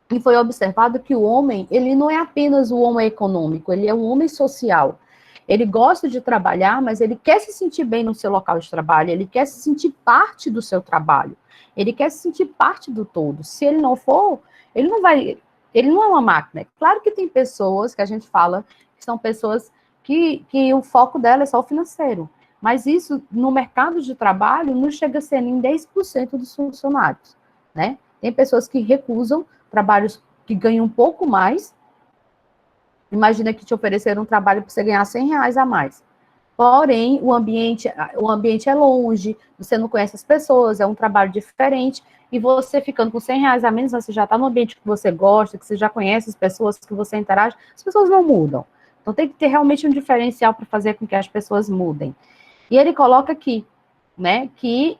e foi observado que o homem, ele não é apenas o homem econômico, ele é um homem social. Ele gosta de trabalhar, mas ele quer se sentir bem no seu local de trabalho, ele quer se sentir parte do seu trabalho, ele quer se sentir parte do todo. Se ele não for, ele não é uma máquina. Claro que tem pessoas que a gente fala que são pessoas que o foco dela é só o financeiro, mas isso, no mercado de trabalho, não chega a ser nem 10% dos funcionários, né? Tem pessoas que recusam trabalhos que ganham um pouco mais. Imagina que te ofereceram um trabalho para você ganhar R$100 a mais. Porém, o ambiente é longe, você não conhece as pessoas, é um trabalho diferente, e você ficando com R$100 a menos, você já está no ambiente que você gosta, que você já conhece as pessoas que você interage, as pessoas não mudam. Então, tem que ter realmente um diferencial para fazer com que as pessoas mudem. E ele coloca aqui, né, que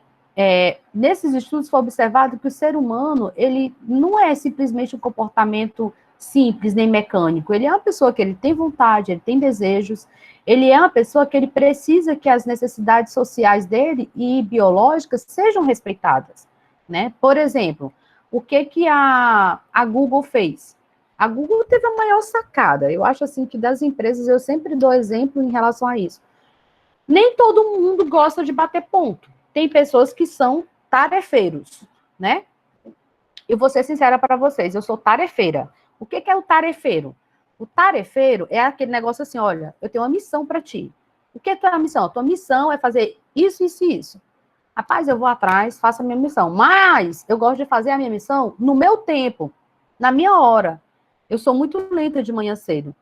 nesses estudos foi observado que o ser humano, ele não é simplesmente um comportamento simples, nem mecânico. Ele é uma pessoa que ele tem vontade, ele tem desejos, ele é uma pessoa que ele precisa que as necessidades sociais dele e biológicas sejam respeitadas, né? Por exemplo, o que a Google fez? A Google teve a maior sacada. Eu acho assim que das empresas eu sempre dou exemplo em relação a isso. Nem todo mundo gosta de bater ponto. Tem pessoas que são tarefeiros, né? Eu vou ser sincera para vocês, eu sou tarefeira. O que é o tarefeiro? O tarefeiro é aquele negócio assim, olha, eu tenho uma missão para ti. O que é a tua missão? A tua missão é fazer isso, isso e isso. Rapaz, eu vou atrás, faço a minha missão. Mas eu gosto de fazer a minha missão no meu tempo, na minha hora. Eu sou muito lenta de manhã cedo.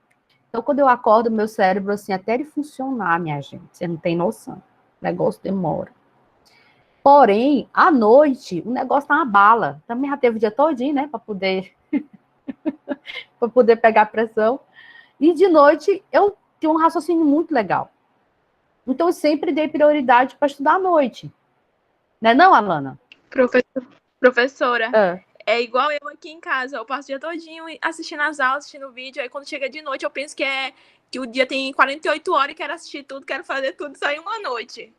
Então, quando eu acordo, meu cérebro, assim, até ele funcionar, minha gente, você não tem noção. O negócio demora. Porém, à noite, o negócio tá uma bala. Também já teve o dia todinho, né, para poder pegar pressão. E de noite, eu tenho um raciocínio muito legal. Então, eu sempre dei prioridade para estudar à noite. Não é não, Alana? Professora, é igual eu aqui em casa. Eu passo o dia todinho assistindo as aulas, assistindo vídeo. Aí, quando chega de noite, eu penso que o dia tem 48 horas e quero assistir tudo, quero fazer tudo só em uma noite.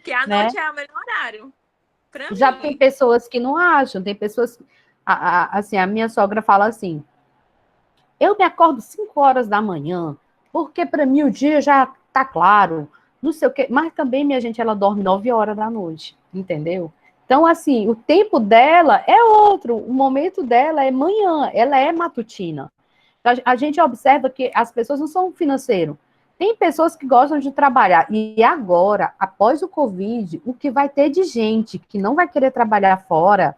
Que a noite é o melhor horário. Já tem pessoas que não acham, tem pessoas... assim, a minha sogra fala assim, eu me acordo 5 horas da manhã, porque para mim o dia já tá claro, não sei o quê, mas também, minha gente, ela dorme 9 horas da noite, entendeu? Então, assim, o tempo dela é outro, o momento dela é manhã, ela é matutina. A gente observa que as pessoas não são financeiras. Tem pessoas que gostam de trabalhar. E agora, após o Covid, o que vai ter de gente que não vai querer trabalhar fora,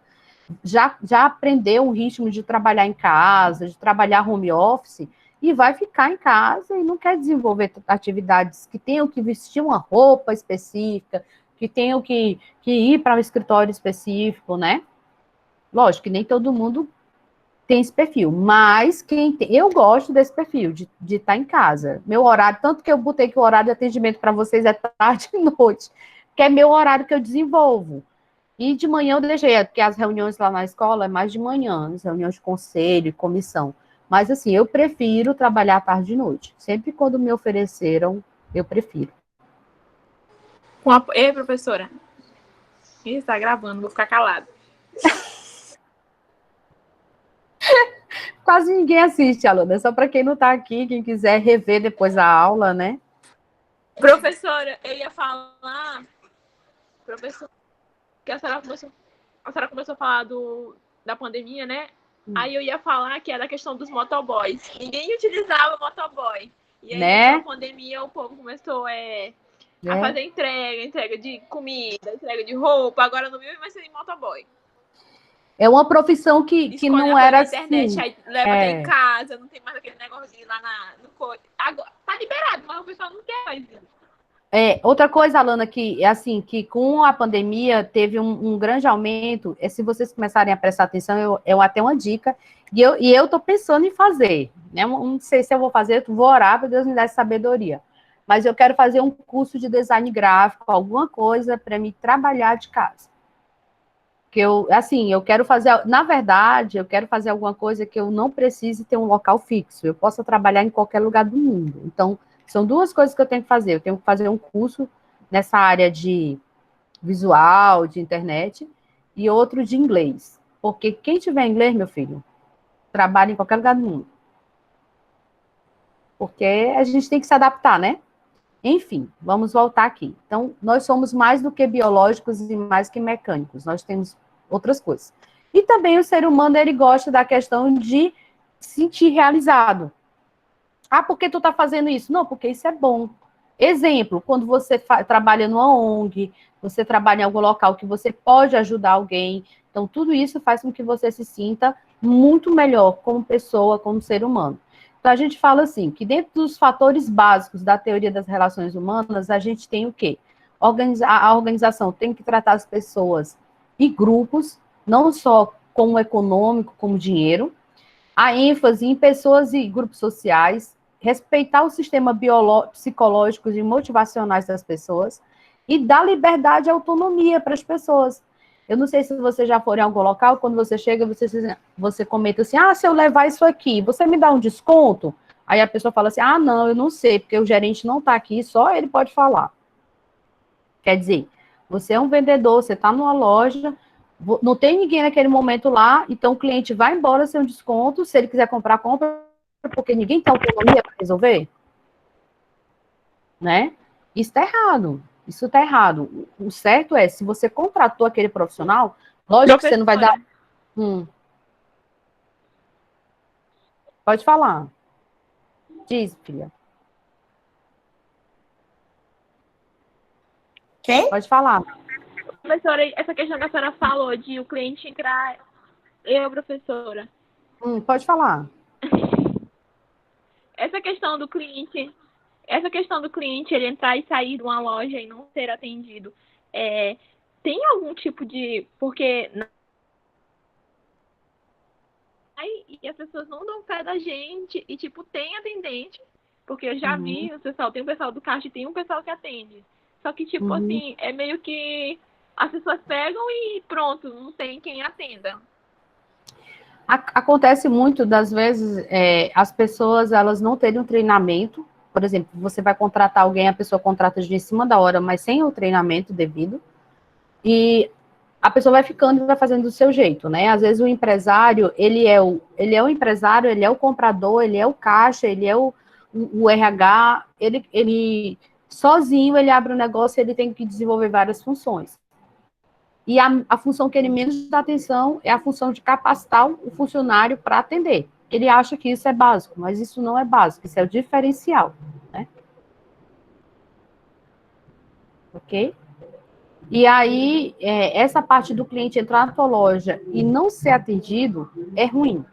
já aprendeu um ritmo de trabalhar em casa, de trabalhar home office, e vai ficar em casa e não quer desenvolver atividades que tenham que vestir uma roupa específica, que tenham que ir para um escritório específico, né? Lógico que nem todo mundo tem esse perfil, mas eu gosto desse perfil, de estar em casa. Meu horário, tanto que eu botei que o horário de atendimento para vocês é tarde e noite, que é meu horário que eu desenvolvo. E de manhã eu deixei, porque as reuniões lá na escola é mais de manhã, as reuniões de conselho, comissão. Mas assim, eu prefiro trabalhar tarde e noite. Sempre quando me ofereceram, Eu prefiro. Ei, professora. Ih, está gravando, vou ficar calado. Quase ninguém assiste, aluna. Só para quem não está aqui, quem quiser rever depois a aula, né? Professora, eu ia falar... Professora, que a senhora começou a falar da pandemia, né? Aí eu ia falar que era a questão dos motoboys. Ninguém utilizava motoboy. E aí, né? com a pandemia, o povo começou a fazer entrega de comida, entrega de roupa. Agora não vive mais sem motoboy. É uma profissão que não era na internet, assim. aí leva até em casa, não tem mais aquele negócio de ir lá no agora, tá liberado, mas o pessoal não quer mais isso. Outra coisa, Alana, que é assim, que com a pandemia teve um grande aumento, se vocês começarem a prestar atenção, eu até uma dica, e eu tô pensando em fazer, né? Não sei se eu vou fazer, vou orar para Deus me dar sabedoria, mas eu quero fazer um curso de design gráfico, alguma coisa para me trabalhar de casa. Que eu quero fazer, na verdade, eu quero fazer alguma coisa que eu não precise ter um local fixo, eu possa trabalhar em qualquer lugar do mundo. Então, são duas coisas que eu tenho que fazer. Eu tenho que fazer um curso nessa área de visual, de internet, e outro de inglês. Porque quem tiver inglês, meu filho, trabalha em qualquer lugar do mundo. Porque a gente tem que se adaptar, né? Enfim, vamos voltar aqui. Então, nós somos mais do que biológicos e mais que mecânicos. Nós temos outras coisas. E também o ser humano, ele gosta da questão de se sentir realizado. Ah, por que tu tá fazendo isso? Não, porque isso é bom. Exemplo, quando você trabalha numa ONG, você trabalha em algum local que você pode ajudar alguém. Então, tudo isso faz com que você se sinta muito melhor como pessoa, como ser humano. Então, a gente fala assim, que dentro dos fatores básicos da teoria das relações humanas, a gente tem o quê? A organização tem que tratar as pessoas e grupos, não só como econômico, como dinheiro. A ênfase em pessoas e grupos sociais, respeitar o sistema psicológico e motivacionais das pessoas e dar liberdade e autonomia para as pessoas. Eu não sei se você já for em algum local, quando você chega, você comenta assim, se eu levar isso aqui, você me dá um desconto? Aí a pessoa fala assim, não, eu não sei, porque o gerente não está aqui, só ele pode falar. Quer dizer, você é um vendedor, você está numa loja, não tem ninguém naquele momento lá, então o cliente vai embora sem um desconto, se ele quiser comprar, compra, porque ninguém tem autonomia para resolver, né? Isso está errado. Isso está errado. O certo é, se você contratou aquele profissional, lógico que você não vai dar... Pode falar. Diz, filha. Quem? Pode falar. Professora, essa questão que a senhora falou de o cliente entrar... professora. Pode falar. Essa questão do cliente, ele entrar e sair de uma loja e não ser atendido, tem algum tipo de... Porque... E as pessoas não dão fé da gente, e tipo, tem atendente, porque eu já vi, tem um pessoal do caixa e tem um pessoal que atende. Só que, tipo assim, é meio que as pessoas pegam e pronto, não tem quem atenda. Acontece muito das vezes as pessoas elas não terem um treinamento. Por exemplo, você vai contratar alguém, a pessoa contrata de em cima da hora, mas sem o treinamento devido, e a pessoa vai ficando e vai fazendo do seu jeito, né? Às vezes o empresário, ele é o empresário, ele é o comprador, ele é o caixa, ele é o RH, ele sozinho ele abre o negócio, ele tem que desenvolver várias funções. E a função que ele menos dá atenção é a função de capacitar o funcionário para atender. Ele acha que isso é básico, mas isso não é básico, isso é o diferencial, né? Ok? E aí, essa parte do cliente entrar na tua loja e não ser atendido é ruim.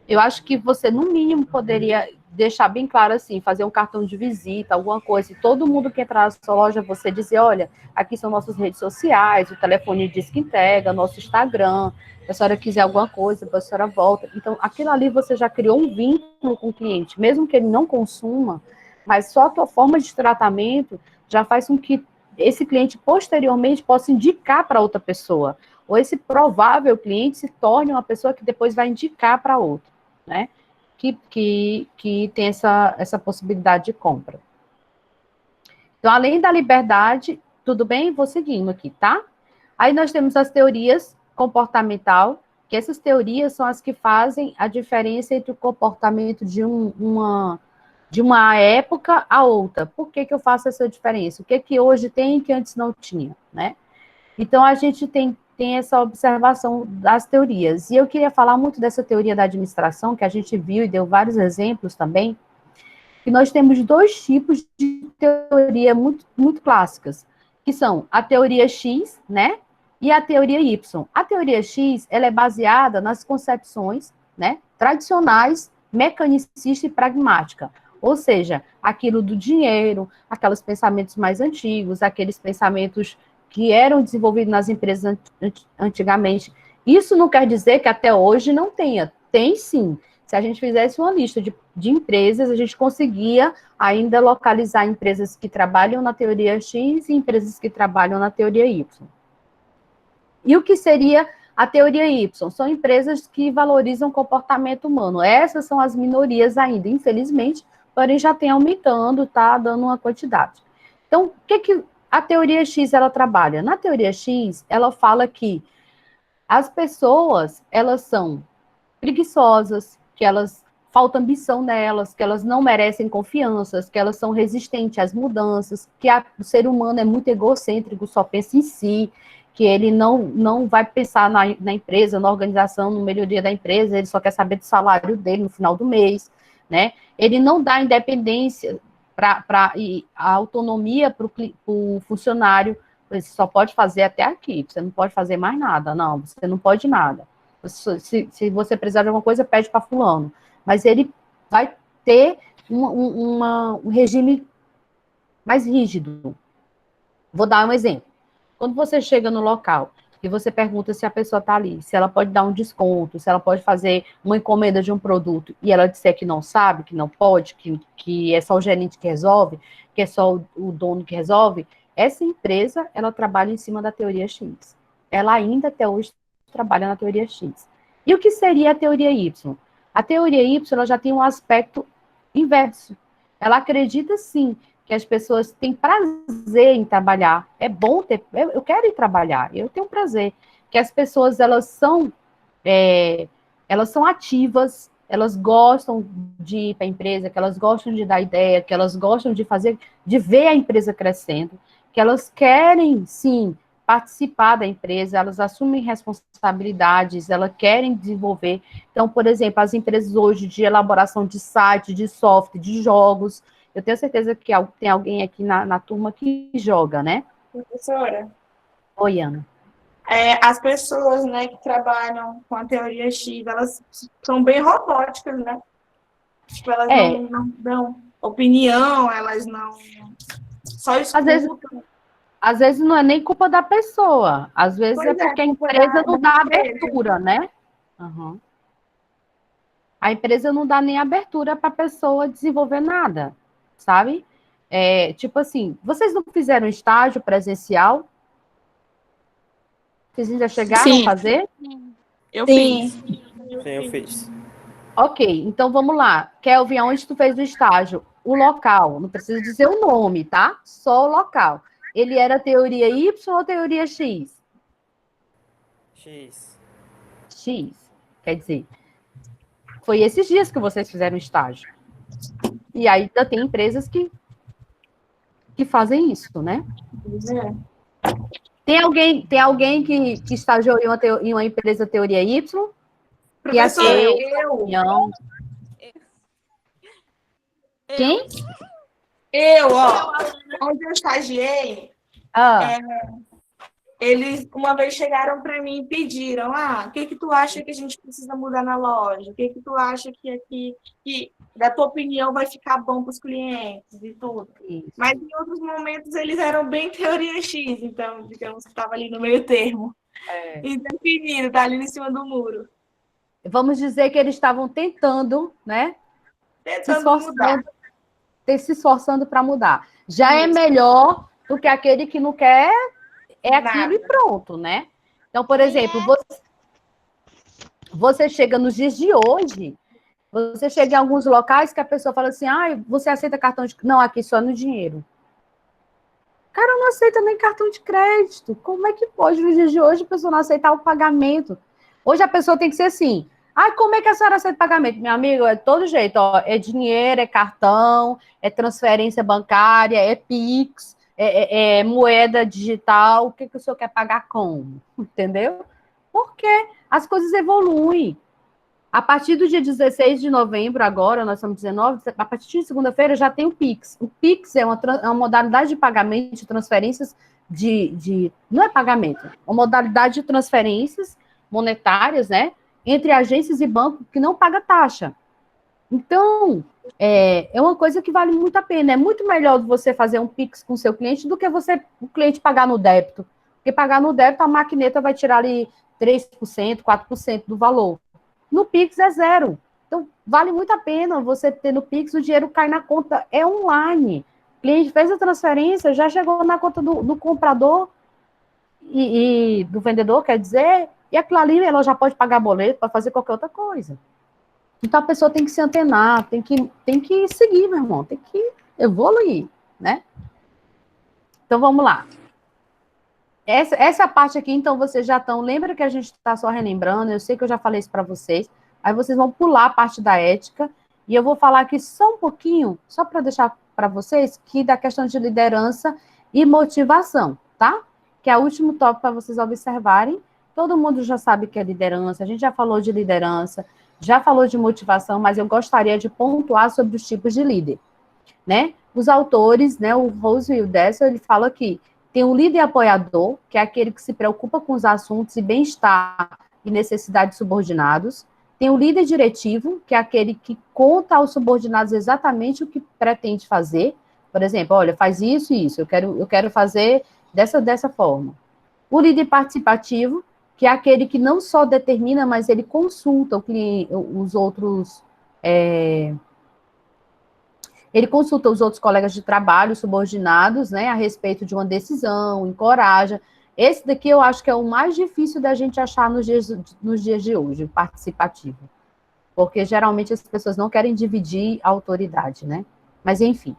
Eu acho que você, no mínimo, poderia deixar bem claro assim, fazer um cartão de visita, alguma coisa, e todo mundo que entrar na sua loja, você dizer, olha, aqui são nossas redes sociais, o telefone diz que entrega, nosso Instagram, se a senhora quiser alguma coisa, a senhora volta. Então, aquilo ali você já criou um vínculo com o cliente, mesmo que ele não consuma, mas só a tua forma de tratamento já faz com que esse cliente posteriormente possa indicar para outra pessoa, ou esse provável cliente se torne uma pessoa que depois vai indicar para outro, né? Que tem essa possibilidade de compra. Então, além da liberdade, tudo bem? Vou seguindo aqui, tá? Aí nós temos as teorias comportamental, que essas teorias são as que fazem a diferença entre o comportamento de uma época a outra. Por que eu faço essa diferença? O que hoje tem e que antes não tinha, né? Então, a gente tem essa observação das teorias. E eu queria falar muito dessa teoria da administração, que a gente viu e deu vários exemplos também, que nós temos dois tipos de teoria muito, muito clássicas, que são a teoria X, né, e a teoria Y. A teoria X, ela é baseada nas concepções, né, tradicionais, mecanicista e pragmática, ou seja, aquilo do dinheiro, aqueles pensamentos mais antigos, aqueles pensamentos que eram desenvolvidos nas empresas antigamente. Isso não quer dizer que até hoje não tenha. Tem sim. Se a gente fizesse uma lista de empresas, a gente conseguia ainda localizar empresas que trabalham na teoria X e empresas que trabalham na teoria Y. E o que seria a teoria Y? São empresas que valorizam o comportamento humano. Essas são as minorias ainda, infelizmente, porém já tem aumentando, tá dando uma quantidade. Então, o que a teoria X ela trabalha? Na teoria X, ela fala que as pessoas, elas são preguiçosas, que elas falta ambição nelas, que elas não merecem confianças, que elas são resistentes às mudanças, que o ser humano é muito egocêntrico, só pensa em si, que ele não vai pensar na empresa, na organização, na melhoria da empresa, ele só quer saber do salário dele no final do mês, né? Ele não dá independência e a autonomia para o funcionário, você só pode fazer até aqui, você não pode fazer mais nada, não, você não pode nada. Se você precisar de alguma coisa, pede para fulano. Mas ele vai ter um regime mais rígido. Vou dar um exemplo. Quando você chega no local e você pergunta se a pessoa está ali, se ela pode dar um desconto, se ela pode fazer uma encomenda de um produto, e ela disser que não sabe, que não pode, que é só o gerente que resolve, que é só o dono que resolve, essa empresa, ela trabalha em cima da teoria X. Ela ainda até hoje trabalha na teoria X. E o que seria a teoria Y? A teoria Y ela já tem um aspecto inverso. Ela acredita, sim, que as pessoas têm prazer em trabalhar. É bom ter... Eu quero ir trabalhar, eu tenho prazer. Que as pessoas, elas são ativas, elas gostam de ir para a empresa, que elas gostam de dar ideia, que elas gostam de ver a empresa crescendo, que elas querem, sim, participar da empresa, elas assumem responsabilidades, elas querem desenvolver. Então, por exemplo, as empresas hoje de elaboração de site, de software, de jogos, eu tenho certeza que tem alguém aqui na turma que joga, né? Professora? Oi, Ana. As pessoas, né, que trabalham com a teoria X, elas são bem robóticas, né? Tipo, elas não dão opinião, elas não... Só escutam. Às vezes não é nem culpa da pessoa, às vezes é porque a empresa não dá abertura, né? Uhum. A empresa não dá nem abertura para a pessoa desenvolver nada, sabe? Tipo assim, vocês não fizeram estágio presencial? Vocês ainda chegaram a fazer? Eu fiz. Sim, eu fiz. Ok, então vamos lá. Kelvin, aonde tu fez o estágio? O local, não precisa dizer o nome, tá? Só o local. Ele era teoria Y ou teoria X? X. X. Quer dizer, foi esses dias que vocês fizeram estágio. E aí ainda tem empresas que fazem isso, né? Tem alguém que estagiou em uma empresa teoria Y? Professora, Quem? Onde eu estagiei, Ah. Eles uma vez chegaram para mim e pediram, o que tu acha que a gente precisa mudar na loja? O que tu acha que aqui, da tua opinião, vai ficar bom para os clientes e tudo? Isso. Mas em outros momentos eles eram bem teoria X, então, digamos que estava ali no meio termo. Indefinido, tá ali em cima do muro. Vamos dizer que eles estavam tentando, né? Se esforçando para mudar. Já é melhor do que aquele que não quer, aquilo e pronto, né? Então, por exemplo, você chega nos dias de hoje, você chega em alguns locais que a pessoa fala assim, você aceita cartão de... Não, aqui só no dinheiro. cara não aceita nem cartão de crédito. Como é que pode, nos dias de hoje, a pessoa não aceitar o pagamento? Hoje a pessoa tem que ser assim, como é que a senhora aceita pagamento? Meu amigo, é de todo jeito, ó, é dinheiro, é cartão, é transferência bancária, é Pix, é moeda digital, o que o senhor quer pagar como? Entendeu? Porque as coisas evoluem. A partir do dia 16 de novembro, agora, nós estamos 19, a partir de segunda-feira já tem o Pix. O Pix é uma modalidade de pagamento de transferências não é pagamento, é uma modalidade de transferências monetárias, né, entre agências e bancos que não paga taxa. Então, é uma coisa que vale muito a pena. É muito melhor você fazer um Pix com o seu cliente do que o cliente pagar no débito. Porque pagar no débito, a maquineta vai tirar ali 3%, 4% do valor. No Pix é zero. Então, vale muito a pena você ter no Pix, o dinheiro cai na conta, é online. O cliente fez a transferência, já chegou na conta do comprador e do vendedor, quer dizer, e aquilo ali ela já pode pagar boleto para fazer qualquer outra coisa. Então, a pessoa tem que se antenar, tem que seguir, meu irmão, tem que evoluir, né? Então, vamos lá. Essa parte aqui, então, vocês já estão... Lembra que a gente está só relembrando, eu sei que eu já falei isso para vocês, aí vocês vão pular a parte da ética, e eu vou falar aqui só um pouquinho, só para deixar para vocês, que da questão de liderança e motivação, tá? Que é o último tópico para vocês observarem. Todo mundo já sabe que é liderança, a gente já falou de liderança, já falou de motivação, mas eu gostaria de pontuar sobre os tipos de líder, né? Os autores, né, o Rose e o Dessel, ele fala aqui, tem um líder apoiador, que é aquele que se preocupa com os assuntos e bem-estar e necessidades subordinados. Tem o líder diretivo, que é aquele que conta aos subordinados exatamente o que pretende fazer. Por exemplo, olha, faz isso e isso, eu quero fazer dessa forma. O líder participativo, que é aquele que não só determina, mas ele consulta os outros... Ele consulta os outros colegas de trabalho, subordinados, né, a respeito de uma decisão, encoraja. Esse daqui eu acho que é o mais difícil da gente achar nos dias de hoje, o participativo. Porque geralmente as pessoas não querem dividir a autoridade, né? Mas enfim.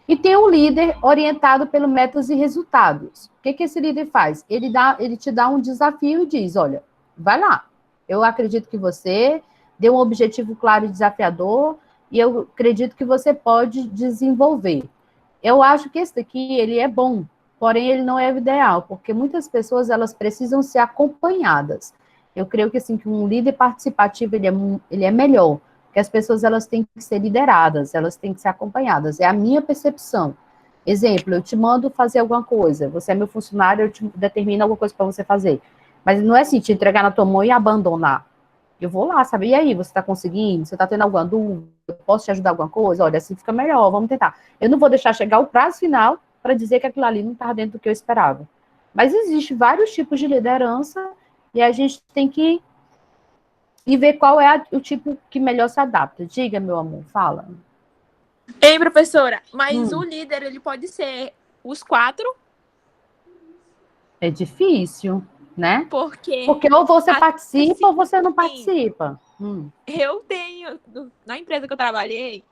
E tem um líder orientado pelo métodos e resultados. O que esse líder faz? Ele te dá um desafio e diz, olha, vai lá, eu acredito que você deu um objetivo claro e desafiador, e eu acredito que você pode desenvolver. Eu acho que esse daqui, ele é bom, porém ele não é o ideal, porque muitas pessoas, elas precisam ser acompanhadas. Eu creio que, assim, que um líder participativo, ele é melhor, porque as pessoas, elas têm que ser lideradas, elas têm que ser acompanhadas, é a minha percepção. Exemplo, eu te mando fazer alguma coisa, você é meu funcionário, eu te determino alguma coisa para você fazer, mas não é assim, te entregar na tua mão e abandonar. Eu vou lá, sabe? E aí, você está conseguindo? Você está tendo alguma dúvida? Posso te ajudar alguma coisa? Olha, assim fica melhor, vamos tentar. Eu não vou deixar chegar o prazo final para dizer que aquilo ali não estava dentro do que eu esperava. Mas existem vários tipos de liderança e a gente tem que ir ver qual é o tipo que melhor se adapta. Diga, meu amor, fala. Ei, professora, mas o líder, ele pode ser os 4? É difícil, né? Porque ou você participa ou você não participa. Eu tenho, na empresa que eu trabalhei,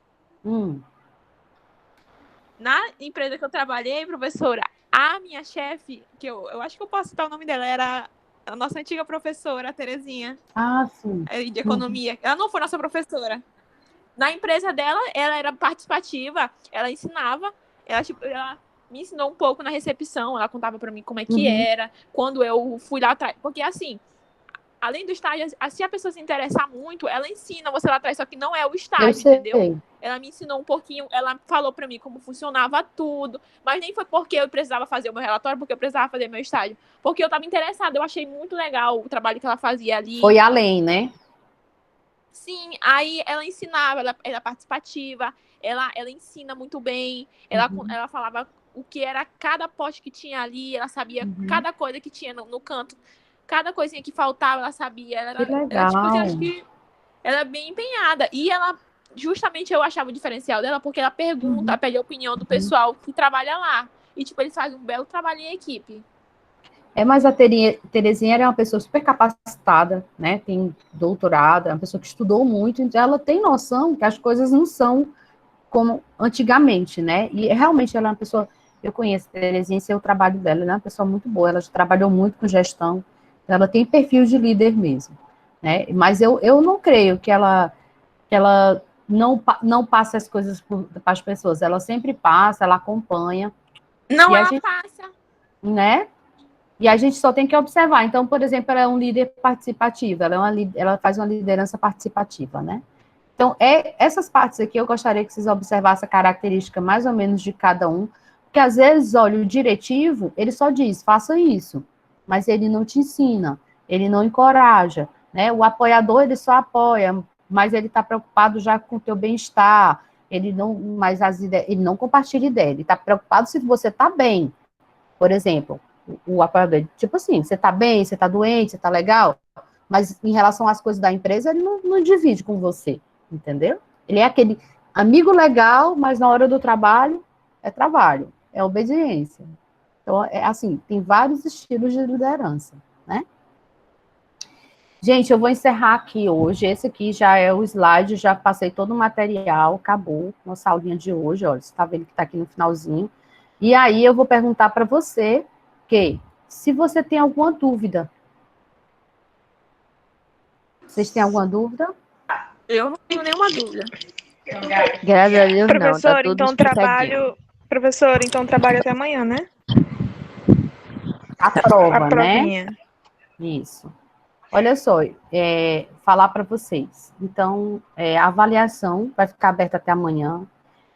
professora, a minha chefe, que eu acho que eu posso citar o nome dela, era a nossa antiga professora, a Terezinha. Ah, sim. De economia. Ela não foi nossa professora. Na empresa dela, ela era participativa, ela ensinava, ela me ensinou um pouco na recepção, ela contava pra mim como é que era, quando eu fui lá atrás. Porque, assim, além do estágio, se a pessoa se interessar muito, ela ensina você lá atrás, só que não é o estágio, entendeu? Ela me ensinou um pouquinho, ela falou pra mim como funcionava tudo, mas nem foi porque eu precisava fazer o meu relatório, porque eu precisava fazer meu estágio, porque eu tava interessada, eu achei muito legal o trabalho que ela fazia ali. Foi além, né? Sim, aí ela ensinava, ela era participativa, ela ensina muito bem, ela falava o que era cada poste que tinha ali, ela sabia cada coisa que tinha no canto, cada coisinha que faltava, ela sabia. Ela que legal. Ela, tipo, eu acho que ela é bem empenhada. E ela, justamente, eu achava o diferencial dela, porque ela pergunta, pede a opinião do pessoal que trabalha lá. E, tipo, eles fazem um belo trabalho em equipe. Mas a Terezinha era uma pessoa super capacitada, né? Tem doutorado, é uma pessoa que estudou muito, então ela tem noção que as coisas não são como antigamente, né? E realmente ela é uma pessoa Eu conheço a Terezinha e sei o trabalho dela, ela é uma pessoa muito boa, ela já trabalhou muito com gestão, ela tem perfil de líder mesmo, né? Mas eu não creio que ela não passa as coisas para as pessoas, ela sempre passa, ela acompanha. Não, e ela passa. Né? E a gente só tem que observar. Então, por exemplo, ela é um líder participativo, ela faz uma liderança participativa, né? Então, essas partes aqui eu gostaria que vocês observassem a característica mais ou menos de cada um, porque às vezes, olha, o diretivo, ele só diz, faça isso, mas ele não te ensina, ele não encoraja, né? O apoiador, ele só apoia, mas ele está preocupado já com o teu bem-estar, ele não compartilha ideia, ele está preocupado se você está bem. Por exemplo, o apoiador, tipo assim, você está bem, você está doente, você está legal, mas em relação às coisas da empresa, ele não divide com você, entendeu? Ele é aquele amigo legal, mas na hora do trabalho, é obediência. Então, é assim, tem vários estilos de liderança, né? Gente, eu vou encerrar aqui hoje, esse aqui já é o slide, já passei todo o material, acabou, nossa aulinha de hoje, olha, você está vendo que está aqui no finalzinho. E aí eu vou perguntar para você que, se você tem alguma dúvida. Vocês têm alguma dúvida? Eu não tenho nenhuma dúvida. Graças a Deus, Professor, não. Tá tudo então explicadinho. Professor, então trabalho até amanhã, né? A prova, A provinha. né? Isso. Olha só, falar para vocês. Então, a avaliação vai ficar aberta até amanhã.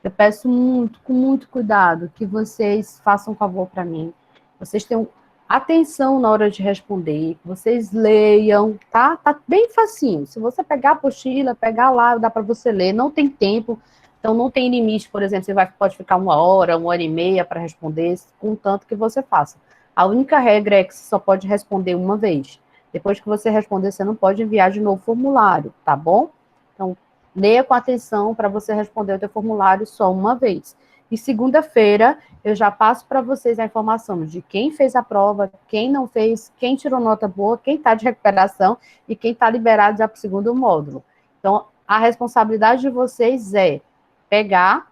Eu peço muito, com muito cuidado, que vocês façam um favor para mim. Vocês tenham atenção na hora de responder, que vocês leiam, tá? Tá bem facinho. Se você pegar a apostila, pegar lá, dá para você ler. Não tem tempo, então não tem limite, por exemplo, você pode ficar 1 hora e meia para responder, contanto que você faça. A única regra é que você só pode responder uma vez. Depois que você responder, você não pode enviar de novo o formulário, tá bom? Então, leia com atenção para você responder o teu formulário só uma vez. E segunda-feira, eu já passo para vocês a informação de quem fez a prova, quem não fez, quem tirou nota boa, quem está de recuperação e quem está liberado já para o segundo módulo. Então, a responsabilidade de vocês é pegar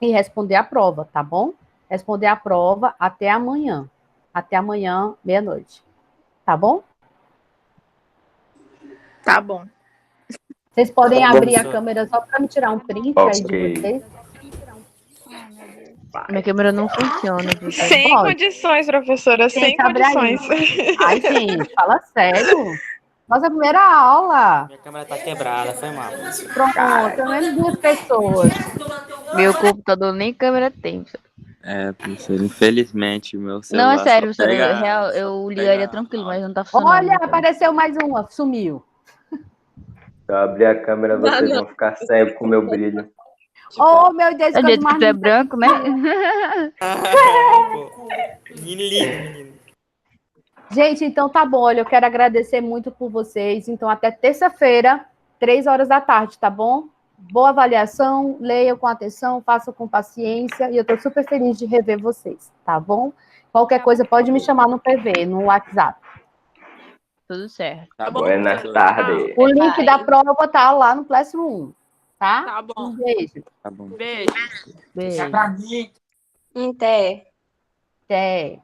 e responder a prova, tá bom? Responder a prova até amanhã. Até amanhã, meia-noite. Tá bom? Tá bom. Vocês podem Tá bom, abrir a professor. câmera só para me tirar um print aí de vocês? Minha câmera não funciona. professor. Sem Pode. condições, professora, sem Gente, abre aí. condições. Ai, gente, fala sério. Nossa primeira aula. Minha câmera tá quebrada, foi mal. Pronto, pelo menos 2 pessoas. Meu computador nem câmera tem. Professor, infelizmente o meu Não, celular é sério, só professor. pega, Real, só eu pega ligaria tranquilo, mas não tá funcionando. Olha, então. apareceu mais uma, sumiu. Se eu abrir a câmera, vocês vão ficar cegos com o meu brilho. Oh, meu Deus, Do coisa jeito que mais tu é linda. branco, né? Menino. Gente, então tá bom. Olha, eu quero agradecer muito por vocês. Então, até terça-feira, 3 horas da tarde, tá bom? Boa avaliação, leiam com atenção, façam com paciência. E eu tô super feliz de rever vocês, tá bom? Qualquer coisa pode me chamar no PV, no WhatsApp. Tudo certo. Tá bom, Buenas professor. tardes. O link da prova tá lá no Classroom, tá? Tá bom. Um beijo. Tá bom. Beijo. Beijo. Até. Até.